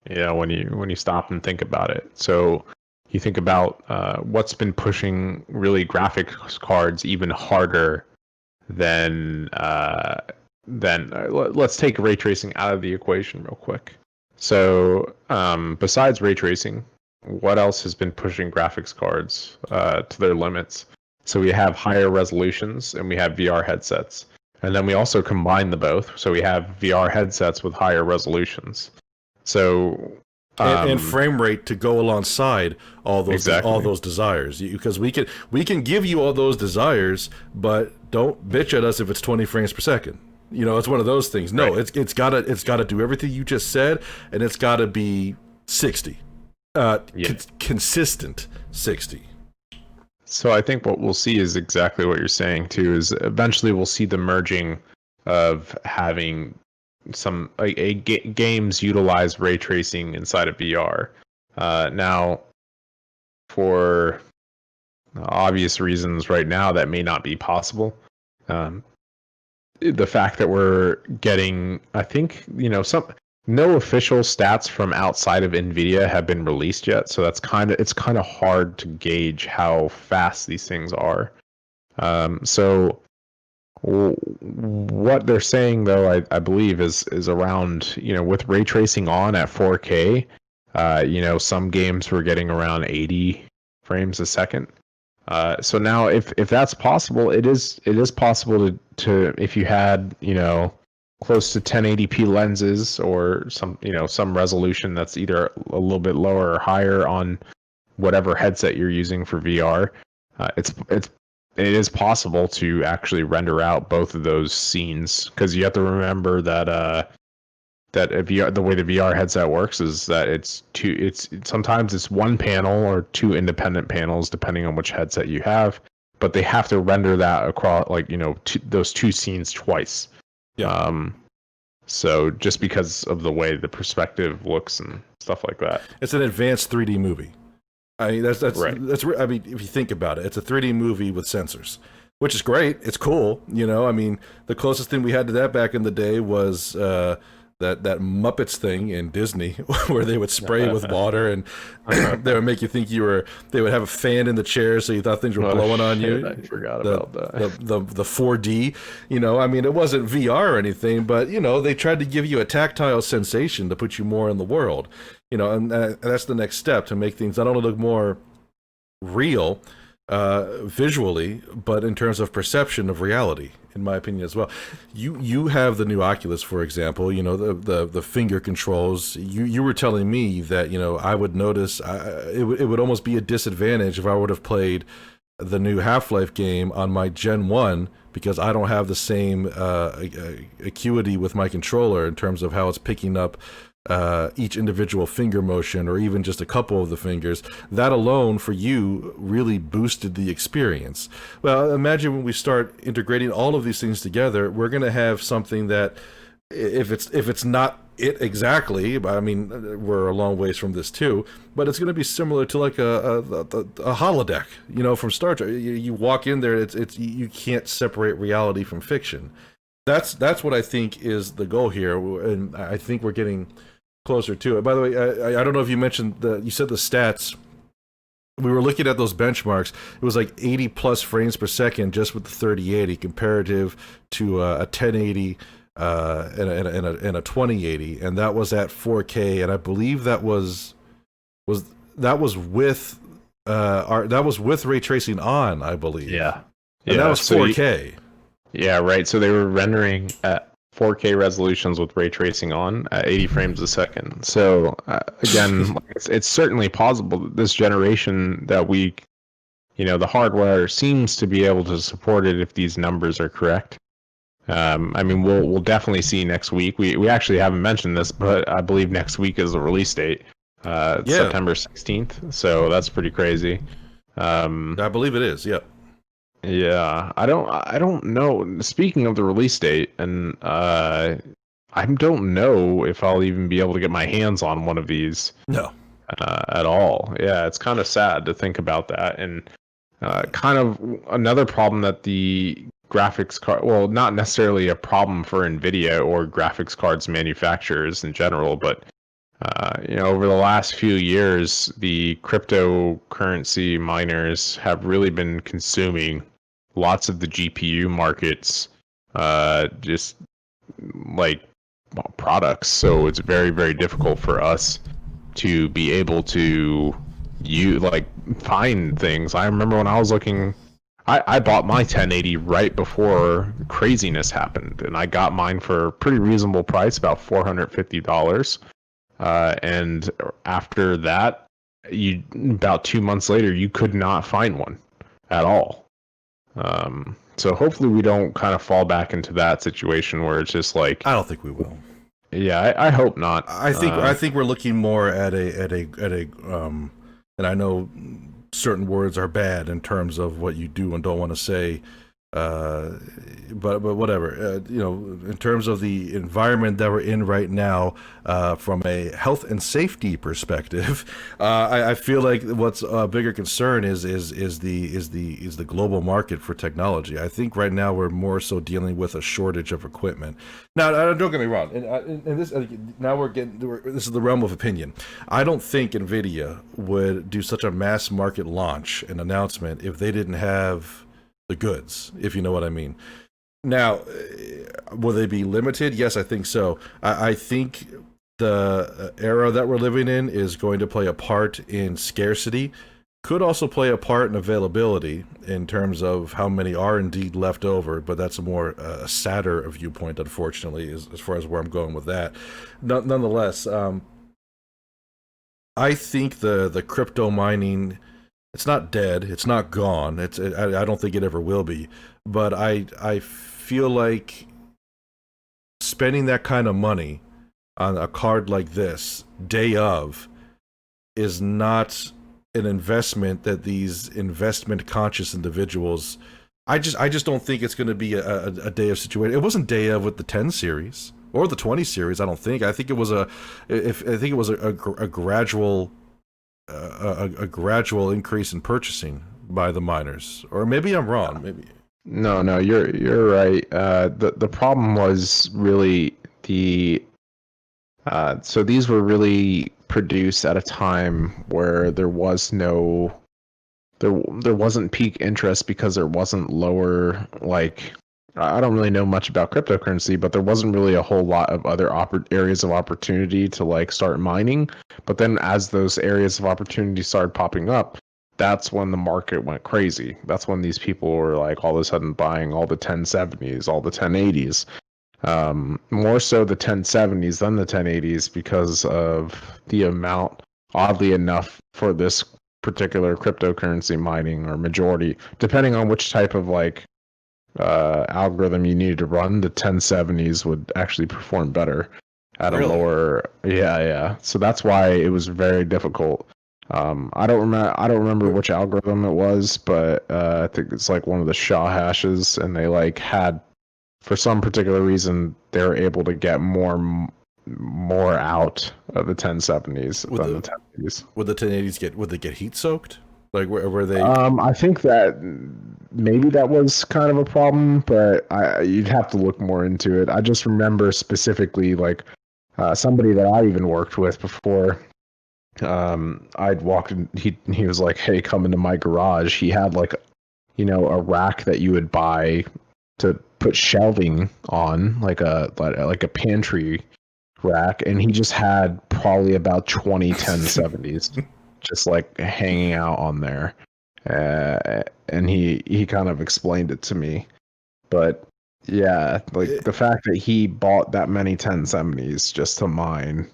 When you stop and think about it. So you think about what's been pushing really graphics cards even harder than let's take ray tracing out of the equation real quick. So besides ray tracing, what else has been pushing graphics cards to their limits? So we have higher resolutions and we have VR headsets. And then we also combine the both. So we have VR headsets with higher resolutions. So and frame rate to go alongside all Exactly. those desires, because we can give you all those desires, but don't bitch at us if it's 20 frames per second. It's one of those things. No, Right. it's gotta do everything you just said, and it's gotta be 60, Yeah. consistent 60. So I think what we'll see is exactly what you're saying too. Is eventually we'll see the merging of having some games utilize ray tracing inside of VR. Now, for obvious reasons, right now that may not be possible. Um, the fact that we're getting, I think, some no official stats from outside of Nvidia have been released yet, so it's kind of hard to gauge how fast these things are. So what they're saying though, I believe is around, with ray tracing on at 4K, some games were getting around 80 frames a second. So now, if that's possible, it is possible to if you had close to 1080p lenses or some resolution that's either a little bit lower or higher on whatever headset you're using for VR, it is possible to actually render out both of those scenes, because you have to remember that that a VR, the way the VR headset works is that it's sometimes it's one panel or two independent panels depending on which headset you have, but they have to render that across, like, those two scenes twice. Yeah. So just because of the way the perspective looks and stuff like that. It's an advanced 3D movie. I mean, Right. I mean, if you think about it, it's a 3D movie with sensors, which is great. It's cool. I mean, the closest thing we had to that back in the day was that Muppets thing in Disney, where they would spray with water, and they would make you think they would have a fan in the chair, so you thought things were blowing on you. I forgot the, about that. the 4D. I mean, it wasn't VR or anything, but they tried to give you a tactile sensation to put you more in the world. And that's the next step, to make things not only look more real visually, but in terms of perception of reality, in my opinion as well. You have the new Oculus, for example. The finger controls. You were telling me that I would notice it would almost be a disadvantage if I would have played the new Half-Life game on my Gen 1, because I don't have the same acuity with my controller in terms of how it's picking up each individual finger motion, or even just a couple of the fingers. That alone for you really boosted the experience. Well, imagine when we start integrating all of these things together, we're going to have something that, if it's not it exactly, I mean, we're a long ways from this too, but it's going to be similar to like a holodeck, from Star Trek. You walk in there, it's you can't separate reality from fiction. That's what I think is the goal here, and I think we're getting closer to it. By the way, I don't know if you mentioned you said the stats. We were looking at those benchmarks. It was like 80 plus frames per second just with the 3080 comparative to a 1080 and a 2080, and that was at 4K. And I believe that was with that was with ray tracing on, I believe. Yeah. And that was 4K. Yeah, right. So they were rendering at 4K resolutions with ray tracing on at 80 frames a second. So again, it's certainly possible that this generation that the hardware seems to be able to support it if these numbers are correct. I mean, we'll definitely see next week. We actually haven't mentioned this, but I believe next week is the release date. September 16th. So that's pretty crazy. I believe it is. Yep. Yeah, I don't know. Speaking of the release date, and I don't know if I'll even be able to get my hands on one of these. No. At all. Yeah, it's kind of sad to think about that, and kind of another problem that the graphics card, well, not necessarily a problem for Nvidia or graphics cards manufacturers in general, but over the last few years, the cryptocurrency miners have really been consuming lots of the GPU markets, just like products. So it's very, very difficult for us to be able to find things. I remember when I was looking, I bought my 1080 right before craziness happened, and I got mine for a pretty reasonable price, about $450. and after that, you about 2 months later, you could not find one at all. So hopefully we don't kind of fall back into that situation where it's just like, I don't think we will. yeah, I hope not. I think we're looking more at a and I know certain words are bad in terms of what you do and don't want to say, uh, but whatever. In terms of the environment that we're in right now, from a health and safety perspective, I feel like what's a bigger concern is the global market for technology. I think right now we're more so dealing with a shortage of equipment. Now, don't get me wrong. And this now this is the realm of opinion. I don't think Nvidia would do such a mass market launch and announcement if they didn't have the goods, if you know what I mean. Now, will they be limited? Yes, I think so. I think the era that we're living in is going to play a part in scarcity. Could also play a part in availability in terms of how many are indeed left over, but that's a more sadder viewpoint, unfortunately, as far as where I'm going with that. Nonetheless, I think the crypto mining, it's not dead, it's not gone. I don't think it ever will be, but I feel like spending that kind of money on a card like this day of is not an investment that these investment conscious individuals. I just don't think it's going to be a day of situation. It wasn't day of with the 10 series or the 20 series. I don't think. I think it was a gradual a gradual increase in purchasing by the miners. Or maybe I'm wrong. Maybe. No, you're right. The problem was really so these were really produced at a time where there wasn't peak interest because there wasn't lower, like, I don't really know much about cryptocurrency, but there wasn't really a whole lot of other areas of opportunity to like start mining. But then as those areas of opportunity started popping up, that's when the market went crazy. That's when these people were like all of a sudden buying all the 1070s, all the 1080s. More so the 1070s than the 1080s because of the amount, oddly enough, for this particular cryptocurrency mining or majority, depending on which type of like algorithm you needed to run, the 1070s would actually perform better at a Really? lower. Yeah. So that's why it was very difficult. I don't remember which algorithm it was, but I think it's like one of the SHA hashes, and they like had, for some particular reason, they were able to get more out of the 1070s Would than the the 1080s. would the 1080s would they get heat soaked? Like where they I think that maybe that was kind of a problem, but you'd have to look more into it. I just remember specifically like somebody that I even worked with before. I'd walked in, he was like, "Hey, come into my garage." He had like, a rack that you would buy to put shelving on, like a pantry rack, and he just had probably about 20 1070s just like hanging out on there. And he kind of explained it to me. But yeah, like the fact that he bought that many 1070s just to mine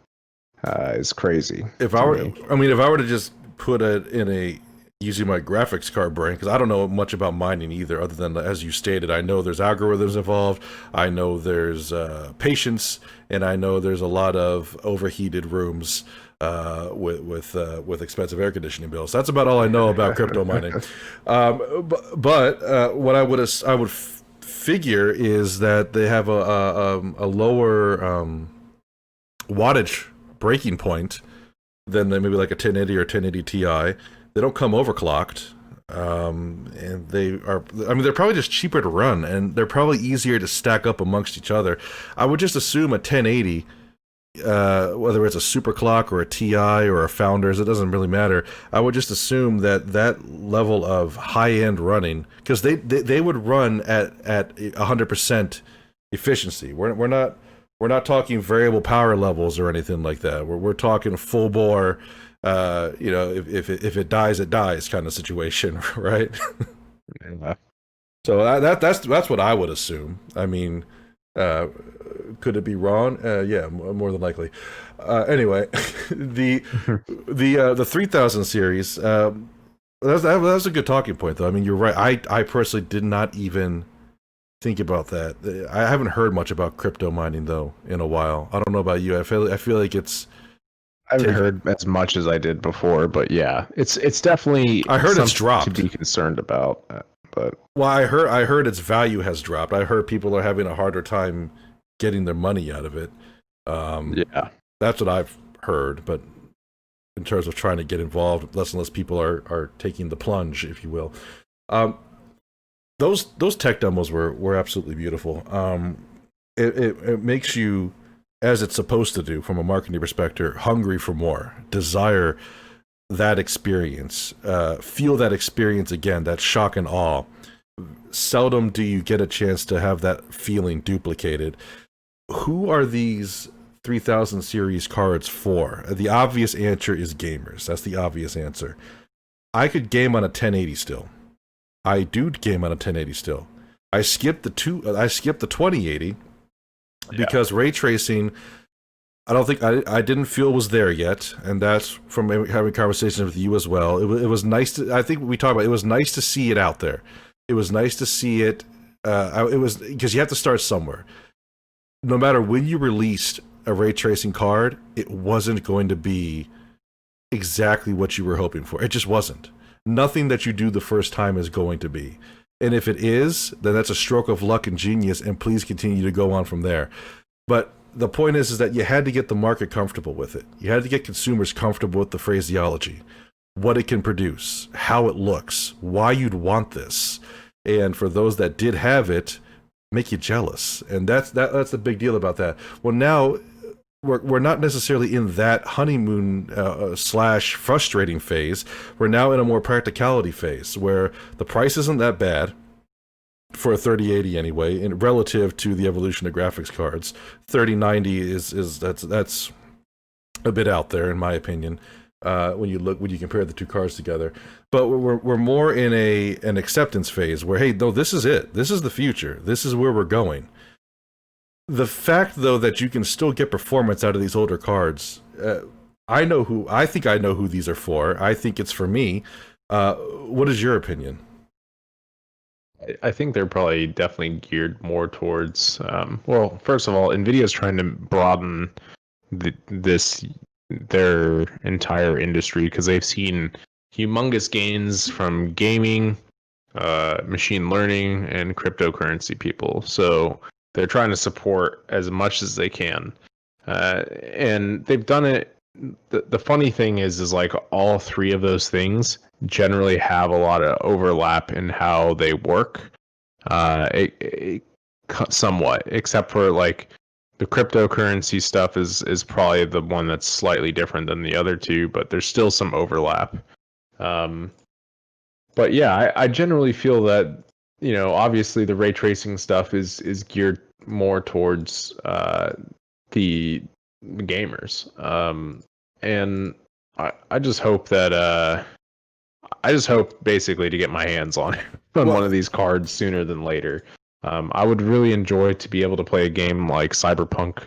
is crazy if to I were, me. I mean, if I were to just put it in a using my graphics card brain, because I don't know much about mining either, other than as you stated, I know there's algorithms involved, I know there's patience, and I know there's a lot of overheated rooms with expensive air conditioning bills. That's about all I know about crypto mining. But what I would figure is that they have a lower wattage breaking point than maybe like a 1080 or 1080 Ti. They don't come overclocked, and they are. I mean, they're probably just cheaper to run, and they're probably easier to stack up amongst each other. I would just assume a 1080, whether it's a super clock or a Ti or a Founders, it doesn't really matter. I would just assume that level of high end running, because they would run at 100% efficiency. We're not talking variable power levels or anything like that. We're talking full bore. If it dies, it dies kind of situation, right? Yeah. So that's what I would assume. I mean, Could it be wrong? Yeah, more than likely. Anyway, the the 3000 series. That was a good talking point, though. I mean, you're right. I personally did not even think about that. I haven't heard much about crypto mining though in a while. I don't know about you. I feel like it's I haven't take. heard as much as I did before, but yeah, it's definitely I heard it's something to dropped. be concerned about. But Well, I heard its value has dropped. I heard people are having a harder time getting their money out of it. Um, yeah, that's what I've heard. But in terms of trying to get involved, less and less people are taking the plunge, if you will. Um, those tech demos were absolutely beautiful. It makes you, as it's supposed to do from a marketing perspective, hungry for more, desire that experience, feel that experience again, that shock and awe. Seldom do you get a chance to have that feeling duplicated. Who are these 3000 series cards for? The obvious answer is gamers. That's the obvious answer. I could game on a 1080 still. I do game on a 1080 still. I skipped the 2080 because ray tracing, I don't think I didn't feel was there yet, and that's from having conversations with you as well. It was nice to, I think we talked about it, it was nice to see it out there. It was nice to see it. It was because you have to start somewhere. No matter when you released a ray tracing card, it wasn't going to be exactly what you were hoping for. It just wasn't. Nothing that you do the first time is going to be. And if it is, then that's a stroke of luck and genius, and please continue to go on from there. But the point is that you had to get the market comfortable with it. You had to get consumers comfortable with the phraseology, what it can produce, how it looks, why you'd want this. And for those that did have it, make you jealous. And that's the big deal about that. Well, now we're not necessarily in that honeymoon slash frustrating phase. We're now in a more practicality phase where the price isn't that bad for a 3080 anyway, and relative to the evolution of graphics cards. 3090 is that's a bit out there in my opinion. When you compare the two cards together, but we're more in an acceptance phase where, hey, no, this is it. This is the future. This is where we're going. The fact, though, that you can still get performance out of these older cards, I think I know who these are for. I think it's for me. What is your opinion? I think they're probably definitely geared more towards. Well, first of all, Nvidia is trying to broaden this their entire industry because they've seen humongous gains from gaming, machine learning, and cryptocurrency people. So they're trying to support as much as they can, and they've done it. The funny thing is like all three of those things generally have a lot of overlap in how they work, somewhat, except for like the cryptocurrency stuff is probably the one that's slightly different than the other two, but there's still some overlap. Um, but yeah, I generally feel that, obviously the ray tracing stuff is geared more towards the gamers. And I just hope that I just hope basically to get my hands on on one Well, of these cards sooner than later. I would really enjoy to be able to play a game like Cyberpunk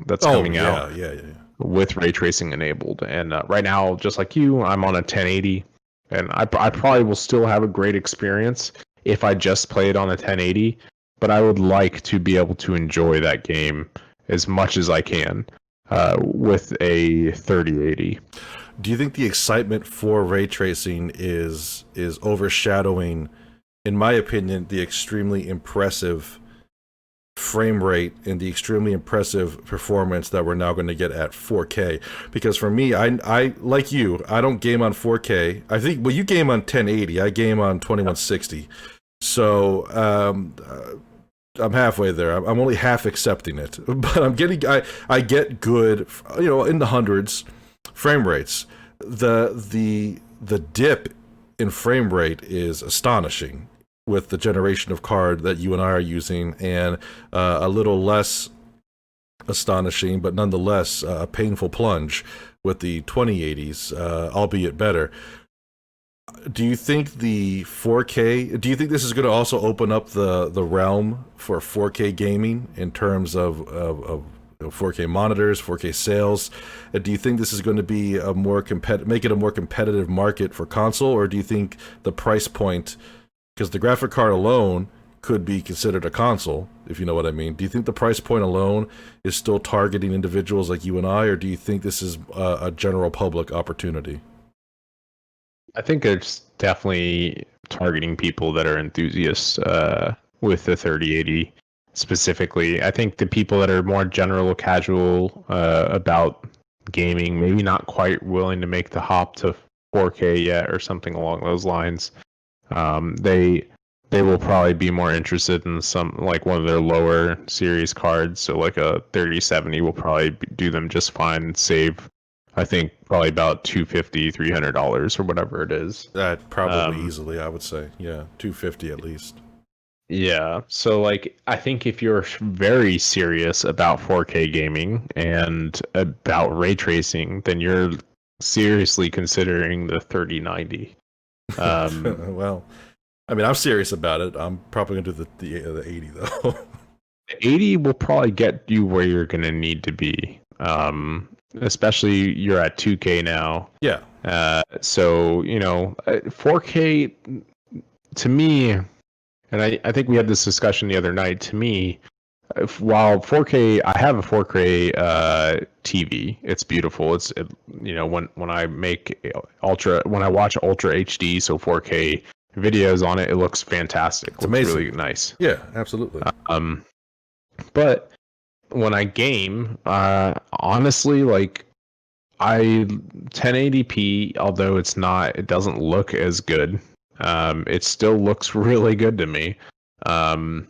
that's oh coming yeah, out yeah. with ray tracing enabled. And right now, just like you, I'm on a 1080, and I probably will still have a great experience if I just play it on a 1080. But I would like to be able to enjoy that game as much as I can with a 3080. Do you think the excitement for ray tracing is overshadowing, in my opinion, the extremely impressive frame rate and the extremely impressive performance that we're now going to get at 4K? Because for me, I like you, I don't game on 4K. I think, well, you game on 1080. I game on 2160. So I'm halfway there. I'm only half accepting it, but I get good, in the hundreds frame rates. The dip in frame rate is astonishing with the generation of card that you and I are using, and a little less astonishing, but nonetheless a painful plunge with the 2080s, albeit better. Do you think the 4K? Do you think this is going to also open up the realm for 4K gaming in terms of 4K monitors, 4K sales? Do you think this is going to be a more make it a more competitive market for console, or do you think the price point, because the graphic card alone could be considered a console, if you know what I mean? Do you think the price point alone is still targeting individuals like you and I, or do you think this is a general public opportunity? I think it's definitely targeting people that are enthusiasts with the 3080 specifically. I think the people that are more general casual about gaming, maybe not quite willing to make the hop to 4K yet or something along those lines. They will probably be more interested in some like one of their lower series cards. So like a 3070 will probably do them just fine. Save, I think, probably about $250, $300 or whatever it is. That probably Um, easily, I would say, yeah, 250 at least. yeah. So like, I think if you're very serious about 4K gaming and about ray tracing, then you're seriously considering the 3090. Well, I mean, I'm serious about it. I'm probably gonna do the 80 though. 80 will probably get you where you're going to need to be. Especially you're at 2K now. Yeah, So, 4K to me, and I think we had this discussion the other night. To me, while 4K, I have a 4K TV. It's beautiful. When I make when I watch Ultra HD, so 4K videos on it, it looks fantastic. it's Looks amazing. really nice. Yeah, absolutely. Um, but when I game, honestly, like I 1080p, although it doesn't look as good. It still looks really good to me. Um,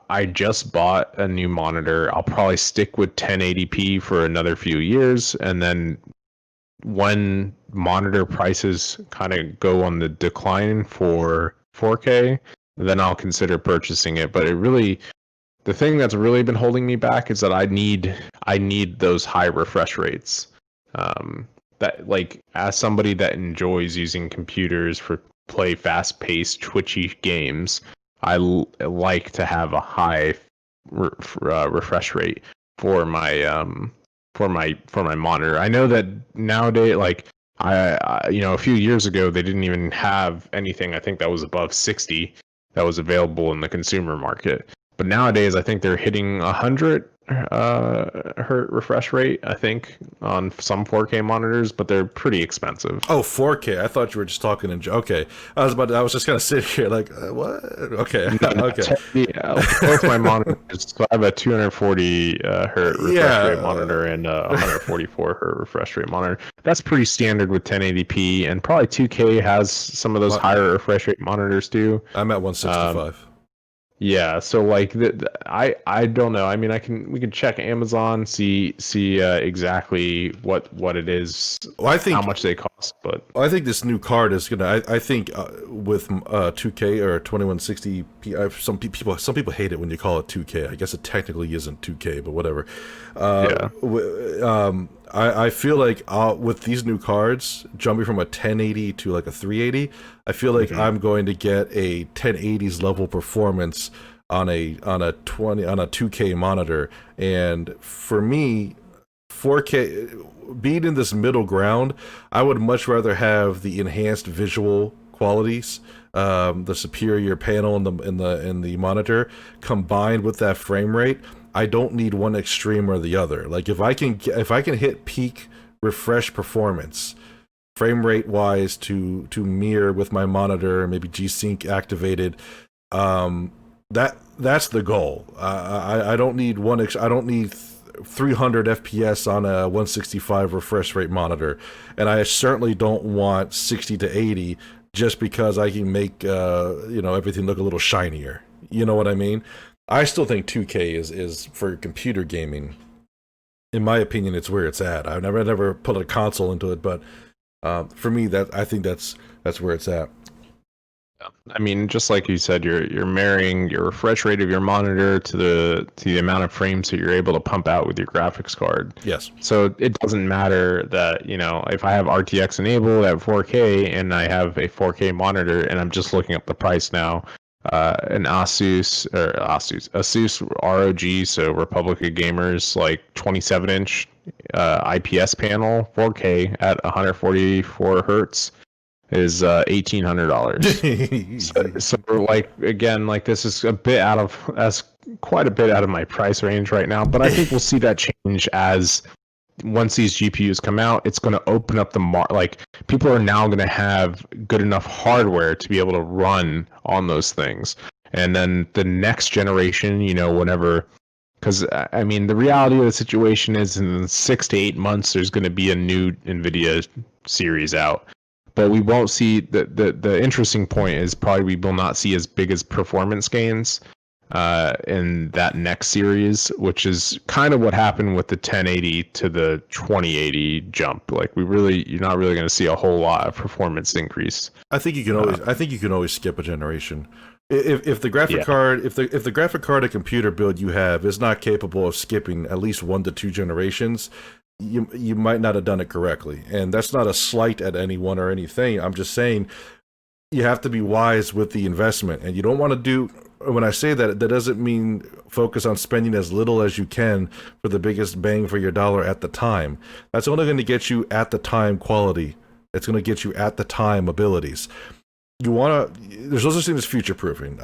I just bought a new monitor. I'll probably stick with 1080p for another few years, and then when monitor prices kind of go on the decline for 4K, then I'll consider purchasing it. But the thing that's really been holding me back is that I need those high refresh rates. That like as somebody that enjoys using computers for play fast paced twitchy games, like to have a high refresh rate for my for my monitor. I know that nowadays, like a few years ago, they didn't even have anything. I think that was above 60 that was available in the consumer market. But nowadays, I think they're hitting 100 hertz refresh rate. I think on some 4K monitors, but they're pretty expensive. Oh, 4K. I thought you were just talking in. Okay, I was just kind of sitting here like, what? Okay, No, no, okay. yeah, both my monitors. So I have a 240 hertz refresh Yeah, rate monitor and a 144 hertz refresh rate monitor. That's pretty standard with 1080p, and probably 2K has some of those higher refresh rate monitors too. I'm at Um, 165. Yeah, so like I don't know. I mean, we can check Amazon, see exactly what it is, Well, how much they cost, but I think this new card is gonna. I think with 2K or 2160p, some people hate it when you call it 2K. I guess it technically isn't 2K, but whatever. yeah. I feel like with these new cards, jumping from a 1080 to like a 380, I feel like Hmm. I'm going to get a 1080s level performance on a 2K monitor, and for me, 4K being in this middle ground, I would much rather have the enhanced visual qualities, the superior panel in the monitor, combined with that frame rate. I don't need one extreme or the other. Like if I can hit peak refresh performance, frame rate wise, to mirror with my monitor, maybe G-Sync activated, um, that's the goal. I don't need I don't need 300 FPS on a 165 refresh rate monitor, and I certainly don't want 60 to 80 just because I can make everything look a little shinier. You know what I mean? I still think 2K is for computer gaming. In my opinion, it's where it's at. I've never put a console into it, but for me, that I think that's where it's at. I mean, just like you said, you're marrying your refresh rate of your monitor to the amount of frames that you're able to pump out with your graphics card. Yes. So it doesn't matter that, if I have RTX enabled at 4K and I have a 4K monitor and I'm just looking up the price now, an Asus ROG, so Republic of Gamers, like 27-inch IPS panel, 4K at 144 hertz is $1,800. So like again, like this is that's quite a bit out of my price range right now. But I think we'll see that change as once these GPUs come out. It's going to open up like people are now going to have good enough hardware to be able to run on those things. And then the next generation, whenever, because I mean the reality of the situation is in 6 to 8 months there's going to be a new Nvidia series out, but we won't see the interesting point is probably we will not see as big as performance gains in that next series, which is kind of what happened with the 1080 to the 2080 jump. Like you're not really going to see a whole lot of performance increase. I think you can always skip a generation. If the graphic card, if the graphic card and computer build you have is not capable of skipping at least 1 to 2 generations, you might not have done it correctly. And that's not a slight at anyone or anything. I'm just saying you have to be wise with the investment, and you don't want to do. When I say that, that doesn't mean focus on spending as little as you can for the biggest bang for your dollar at the time. That's only going to get you at the time quality. It's going to get you at the time abilities. You want to. There's no such thing as future proofing.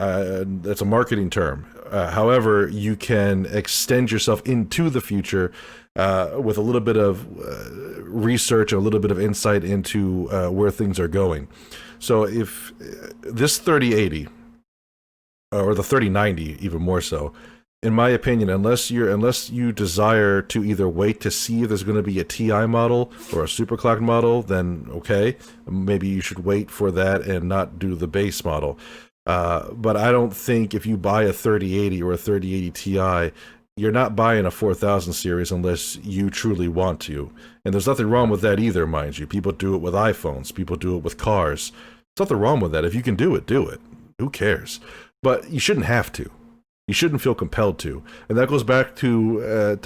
That's a marketing term. However, you can extend yourself into the future with a little bit of research, a little bit of insight into where things are going. So if this 3080 or the 3090, even more so, in my opinion, unless you desire to either wait to see if there's going to be a TI model or a superclock model, then okay, maybe you should wait for that and not do the base model. But I don't think if you buy a 3080 or a 3080 Ti, you're not buying a 4000 series unless you truly want to. And there's nothing wrong with that either, mind you. People do it with iPhones. People do it with cars. There's nothing wrong with that. If you can do it, do it. Who cares? But you shouldn't have to. You shouldn't feel compelled to. And that goes back to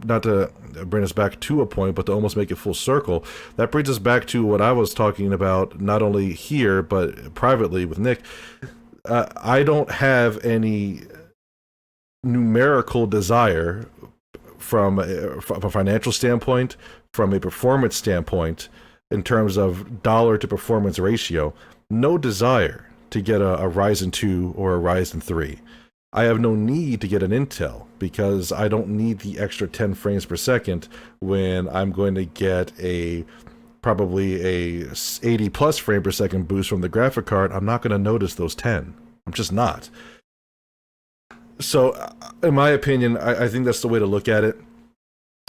not to bring us back to a point, but to almost make it full circle. That brings us back to what I was talking about, not only here, but privately with Nick. I don't have any numerical desire from a financial standpoint, from a performance standpoint, in terms of dollar to performance ratio, no desire to get a Ryzen 2 or a Ryzen 3. I have no need to get an Intel because I don't need the extra 10 frames per second when I'm going to get probably a 80 plus frame per second boost from the graphic card. I'm not going to notice those 10. I'm just not. So, in my opinion, I think that's the way to look at it.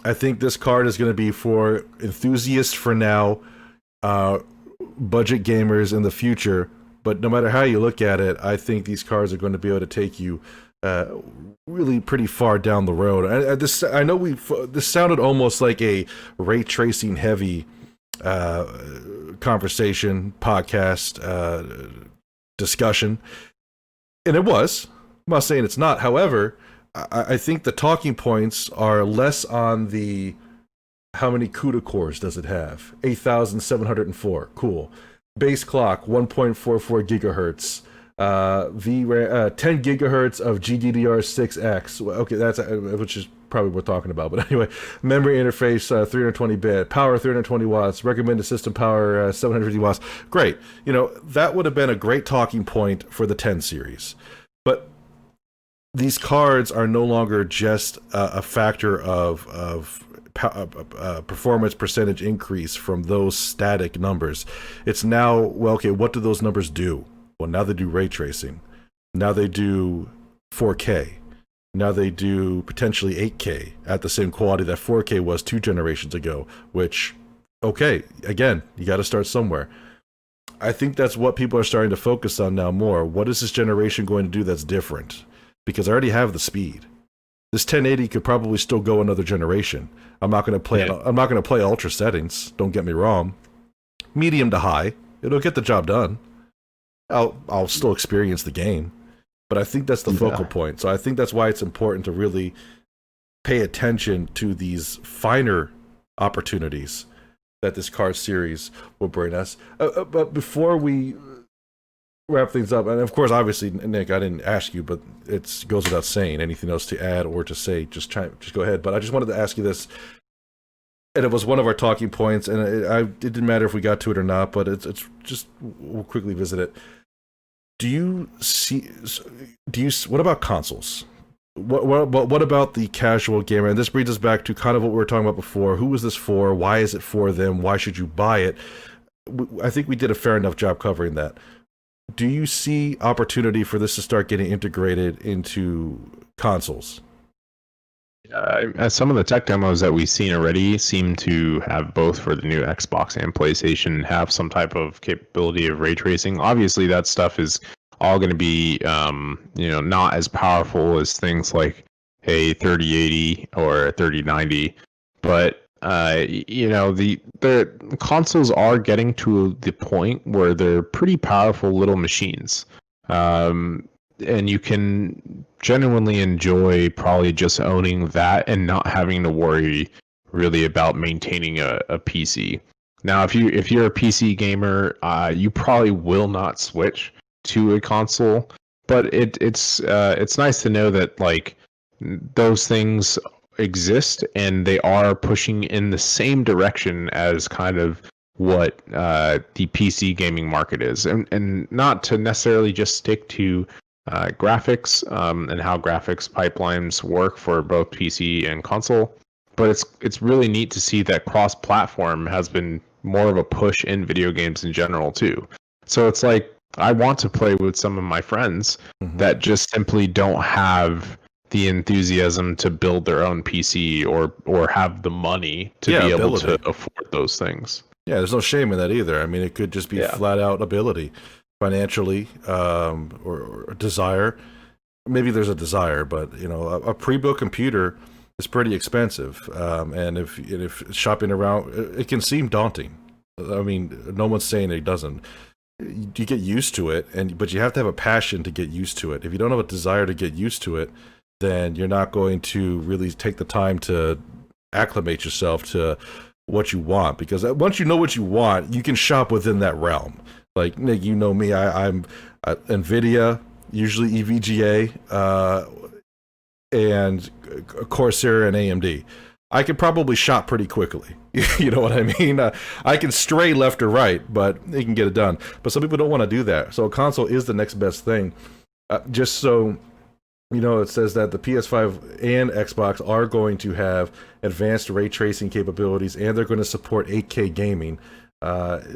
I think this card is going to be for enthusiasts for now, budget gamers in the future. But no matter how you look at it, I think these cards are going to be able to take you really pretty far down the road. I know this sounded almost like a ray tracing heavy conversation, podcast, discussion, and it was. I'm not saying it's not. However, I think the talking points are less on the how many CUDA cores does it have? 8,704. Cool. Base clock 1.44 gigahertz, 10 gigahertz of GDDR6X. Okay, that's which is probably what we're talking about. But anyway, memory interface 320 bit, power 320 watts, recommended system power 750 watts. Great. That would have been a great talking point for the 10 series. But these cards are no longer just a factor of performance percentage increase from those static numbers. It's now, well, okay, what do those numbers do? Well, now they do ray tracing. Now they do 4K. Now they do potentially 8K at the same quality that 4K was 2 generations ago, which, okay, again, you got to start somewhere. I think that's what people are starting to focus on now more. What is this generation going to do that's different? Because I already have the speed. This 1080 could probably still go another generation. I'm not going to play. I'm not going to play ultra settings. Don't get me wrong. Medium to high, it'll get the job done. I'll still experience the game, but I think that's the focal Yeah. point. So I think that's why it's important to really pay attention to these finer opportunities that this card series will bring us. But before we wrap things up, and of course, obviously, Nick, I didn't ask you, but it goes without saying. Anything else to add or to say? Just go ahead. But I just wanted to ask you this, and it was one of our talking points, and it didn't matter if we got to it or not. But it's just we'll quickly visit it. Do you see? What about consoles? What about the casual gamer? And this brings us back to kind of what we were talking about before. Who is this for? Why is it for them? Why should you buy it? I think we did a fair enough job covering that. Do you see opportunity for this to start getting integrated into consoles? Some of the tech demos that we've seen already seem to have both for the new Xbox and PlayStation have some type of capability of ray tracing. Obviously, that stuff is all going to be, not as powerful as things like a 3080 or a 3090, but the consoles are getting to the point where they're pretty powerful little machines. And you can genuinely enjoy probably just owning that and not having to worry really about maintaining a PC. Now, if you're a PC gamer, you probably will not switch to a console, but it's nice to know that like those things exist and they are pushing in the same direction as kind of what the PC gaming market is, and not to necessarily just stick to graphics and how graphics pipelines work for both PC and console. But it's really neat to see that cross-platform has been more of a push in video games in general too. So it's like I want to play with some of my friends that just simply don't have the enthusiasm to build their own PC or have the money to be able to afford those things. Yeah, there's no shame in that either. I mean, it could just be flat out ability, financially, or desire. Maybe there's a desire, but a pre-built computer is pretty expensive, and if shopping around, it can seem daunting. I mean, no one's saying it doesn't. You get used to it, but you have to have a passion to get used to it. If you don't have a desire to get used to it, then you're not going to really take the time to acclimate yourself to what you want. Because once you know what you want, you can shop within that realm. Like Nick, you know me, I'm Nvidia, usually EVGA, and Corsair and AMD. I can probably shop pretty quickly. You know what I mean? I can stray left or right, but it can get it done. But some people don't want to do that. So a console is the next best thing. Just so it says that the PS5 and Xbox are going to have advanced ray tracing capabilities, and they're going to support 8K gaming. AMD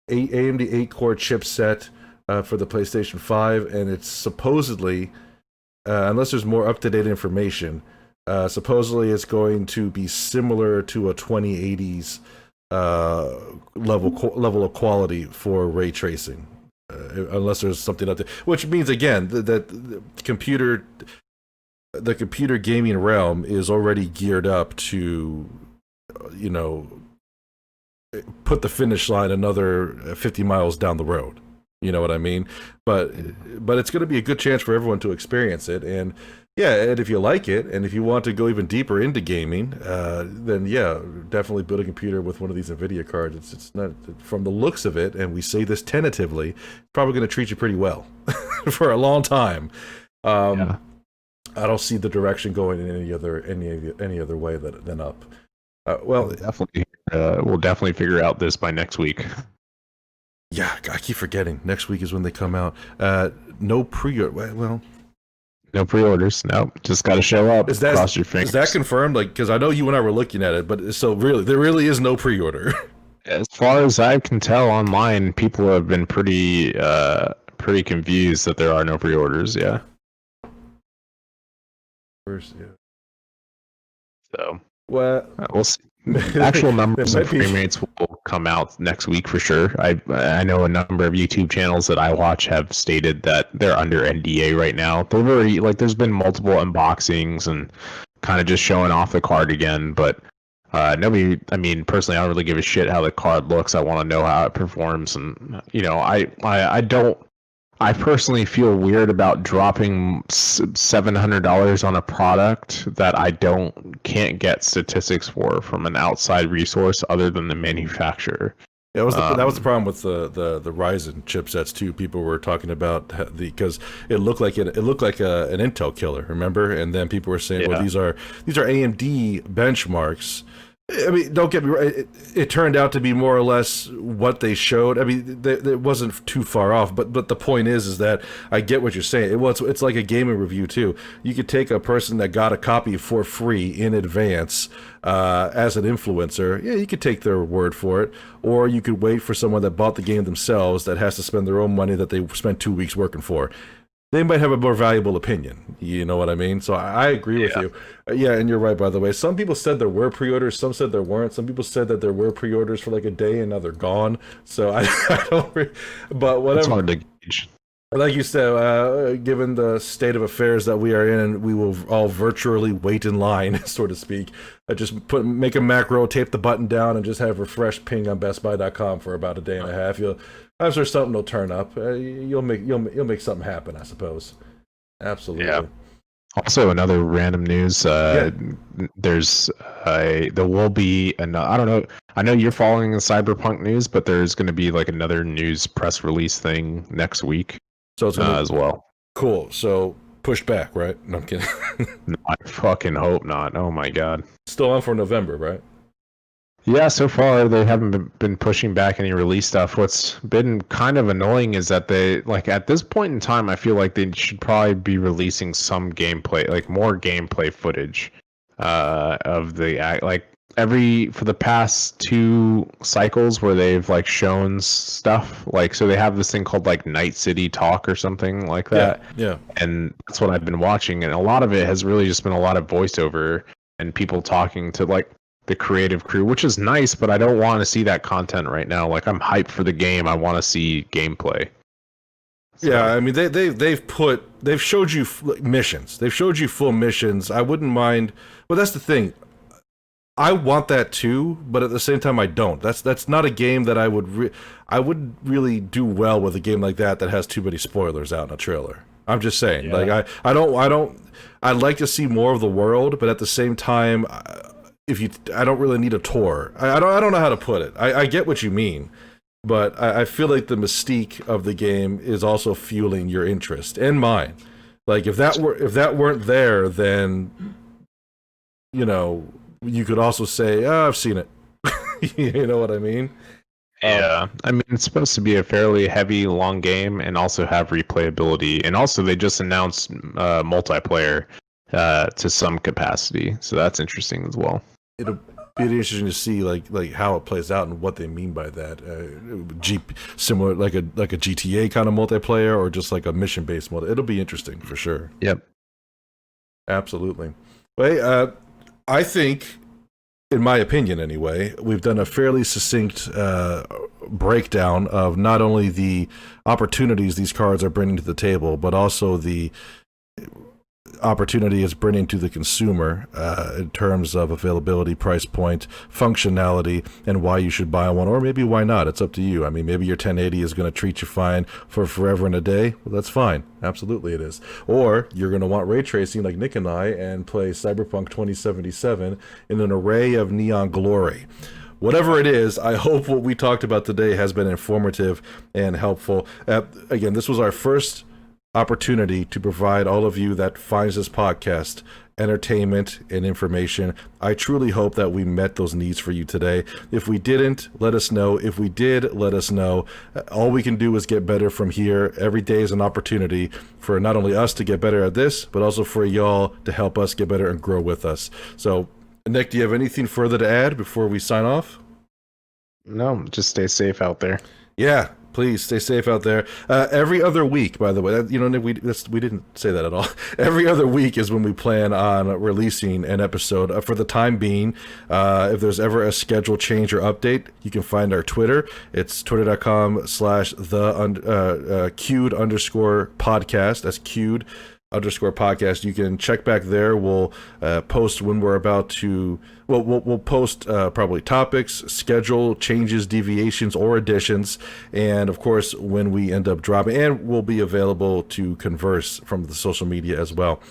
8-core chipset for the PlayStation 5, and it's supposedly, unless there's more up-to-date information, supposedly it's going to be similar to a 2080s level of quality for ray tracing. Unless there's something out there, which means again that the computer gaming realm is already geared up to, put the finish line another 50 miles down the road. You know what I mean? But it's going to be a good chance for everyone to experience it, and and if you like it, and if you want to go even deeper into gaming, then definitely build a computer with one of these Nvidia cards. It's not, from the looks of it, and we say this tentatively, probably going to treat you pretty well for a long time. I don't see the direction going in any other way than up. Well, we'll definitely figure out this by next week. Yeah, I keep forgetting. Next week is when they come out. No pre-order. No pre-orders. No, just got to show up. Cross your fingers. Is that confirmed? Like, because I know you and I were looking at it, but so really, there really is no pre-order. As far as I can tell online, people have been pretty confused that there are no pre-orders. Yeah. First, So. Well, we'll see. Actual numbers of frame rates will come out next week for sure. I know a number of YouTube channels that I watch have stated that they're under NDA right now. They're there's been multiple unboxings and kind of just showing off the card again, but Nobody, I mean, personally, I don't really give a shit how the card looks. I want to know how it performs, and I don't. I personally feel weird about dropping $700 on a product that I can't get statistics for from an outside resource other than the manufacturer. Yeah, that was the problem with the Ryzen chipsets too. People were talking about because it looked like an Intel killer, remember? And then people were saying, well, these are AMD benchmarks. I mean, don't get me wrong. It turned out to be more or less what they showed. I mean, it wasn't too far off. But the point is that I get what you're saying. It's like a gaming review too. You could take a person that got a copy for free in advance as an influencer. Yeah, you could take their word for it, or you could wait for someone that bought the game themselves that has to spend their own money that they spent 2 weeks working for. They might have a more valuable opinion. You know what I mean? So I agree with you. Yeah, and you're right, by the way. Some people said there were pre-orders. Some said there weren't. Some people said that there were pre-orders for like a day and now they're gone. So I don't but whatever. It's hard to gauge. Like you said, given the state of affairs that we are in, we will all virtually wait in line, so to speak. Just make a macro, tape the button down, and just have refresh ping on BestBuy.com for about a day and a half. I'm sure something will turn up. You'll make something happen, I suppose. Absolutely. Yeah. Also, another random news. There will be I don't know. I know you're following the Cyberpunk news, but there's going to be like another news press release thing next week. So it's as well. Cool. So pushed back, right? No, I'm kidding. No, I fucking hope not. Oh my god. Still on for November, right? Yeah, so far they haven't been pushing back any release stuff. What's been kind of annoying is that they, like, at this point in time, I feel like they should probably be releasing some gameplay, like more gameplay footage of the like for the past 2 cycles where they've like shown stuff, like, so they have this thing called like Night City Talk or something like that. Yeah. And that's what I've been watching, and a lot of it has really just been a lot of voiceover and people talking to like the creative crew, which is nice, but I don't want to see that content right now. Like, I'm hyped for the game. I want to see gameplay. So. Yeah, I mean they've showed you missions. They've showed you full missions. I wouldn't mind, but that's the thing. I want that too, but at the same time I don't. That's not a game that I would really do well with a game like that has too many spoilers out in a trailer. I'm just saying. Yeah. Like I'd like to see more of the world, but at the same time I don't really need a tour. I don't know how to put it. I get what you mean, but I feel like the mystique of the game is also fueling your interest and mine. Like if that weren't there, then you could also say, "Oh, I've seen it." You know what I mean? Yeah, I mean, it's supposed to be a fairly heavy, long game and also have replayability. And also, they just announced multiplayer to some capacity, so that's interesting as well. It'll be interesting to see like how it plays out and what they mean by that. Similar like a GTA kind of multiplayer or just like a mission based multiplayer. It'll be interesting for sure. Yep, absolutely. Well, I think, in my opinion anyway, we've done a fairly succinct breakdown of not only the opportunities these cards are bringing to the table, but also the opportunity it's bringing to the consumer in terms of availability, price point, functionality, and why you should buy one, or maybe why not. It's up to you. I mean, maybe your 1080 is going to treat you fine for forever and a day. Well, that's fine. Absolutely it is. Or you're going to want ray tracing like Nick and I and play Cyberpunk 2077 in an array of neon glory. Whatever it is, I hope what we talked about today has been informative and helpful. Again, this was our first opportunity to provide all of you that finds this podcast entertainment and information. I truly hope that we met those needs for you today. If we didn't, let us know. If we did, let us know. All we can do is get better from here. Every day is an opportunity for not only us to get better at this, but also for y'all to help us get better and grow with us. So, Nick, do you have anything further to add before we sign off? No, just stay safe out there. Yeah. Please stay safe out there. Every other week, by the way, Nick, we didn't say that at all. Every other week is when we plan on releasing an episode. For the time being, if there's ever a schedule change or update, you can find our Twitter. It's twitter.com/the_queued_podcast. That's queued. underscore podcast. You can check back there. We'll post when we're about to. Well, we'll post probably topics, schedule changes, deviations, or additions, and of course when we end up dropping. And we'll be available to converse from the social media as well.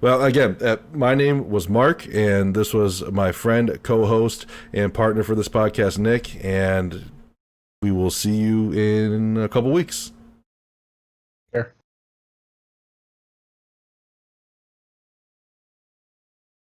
Well, again, my name was Mark, and this was my friend, co-host, and partner for this podcast, Nick. And we will see you in a couple weeks.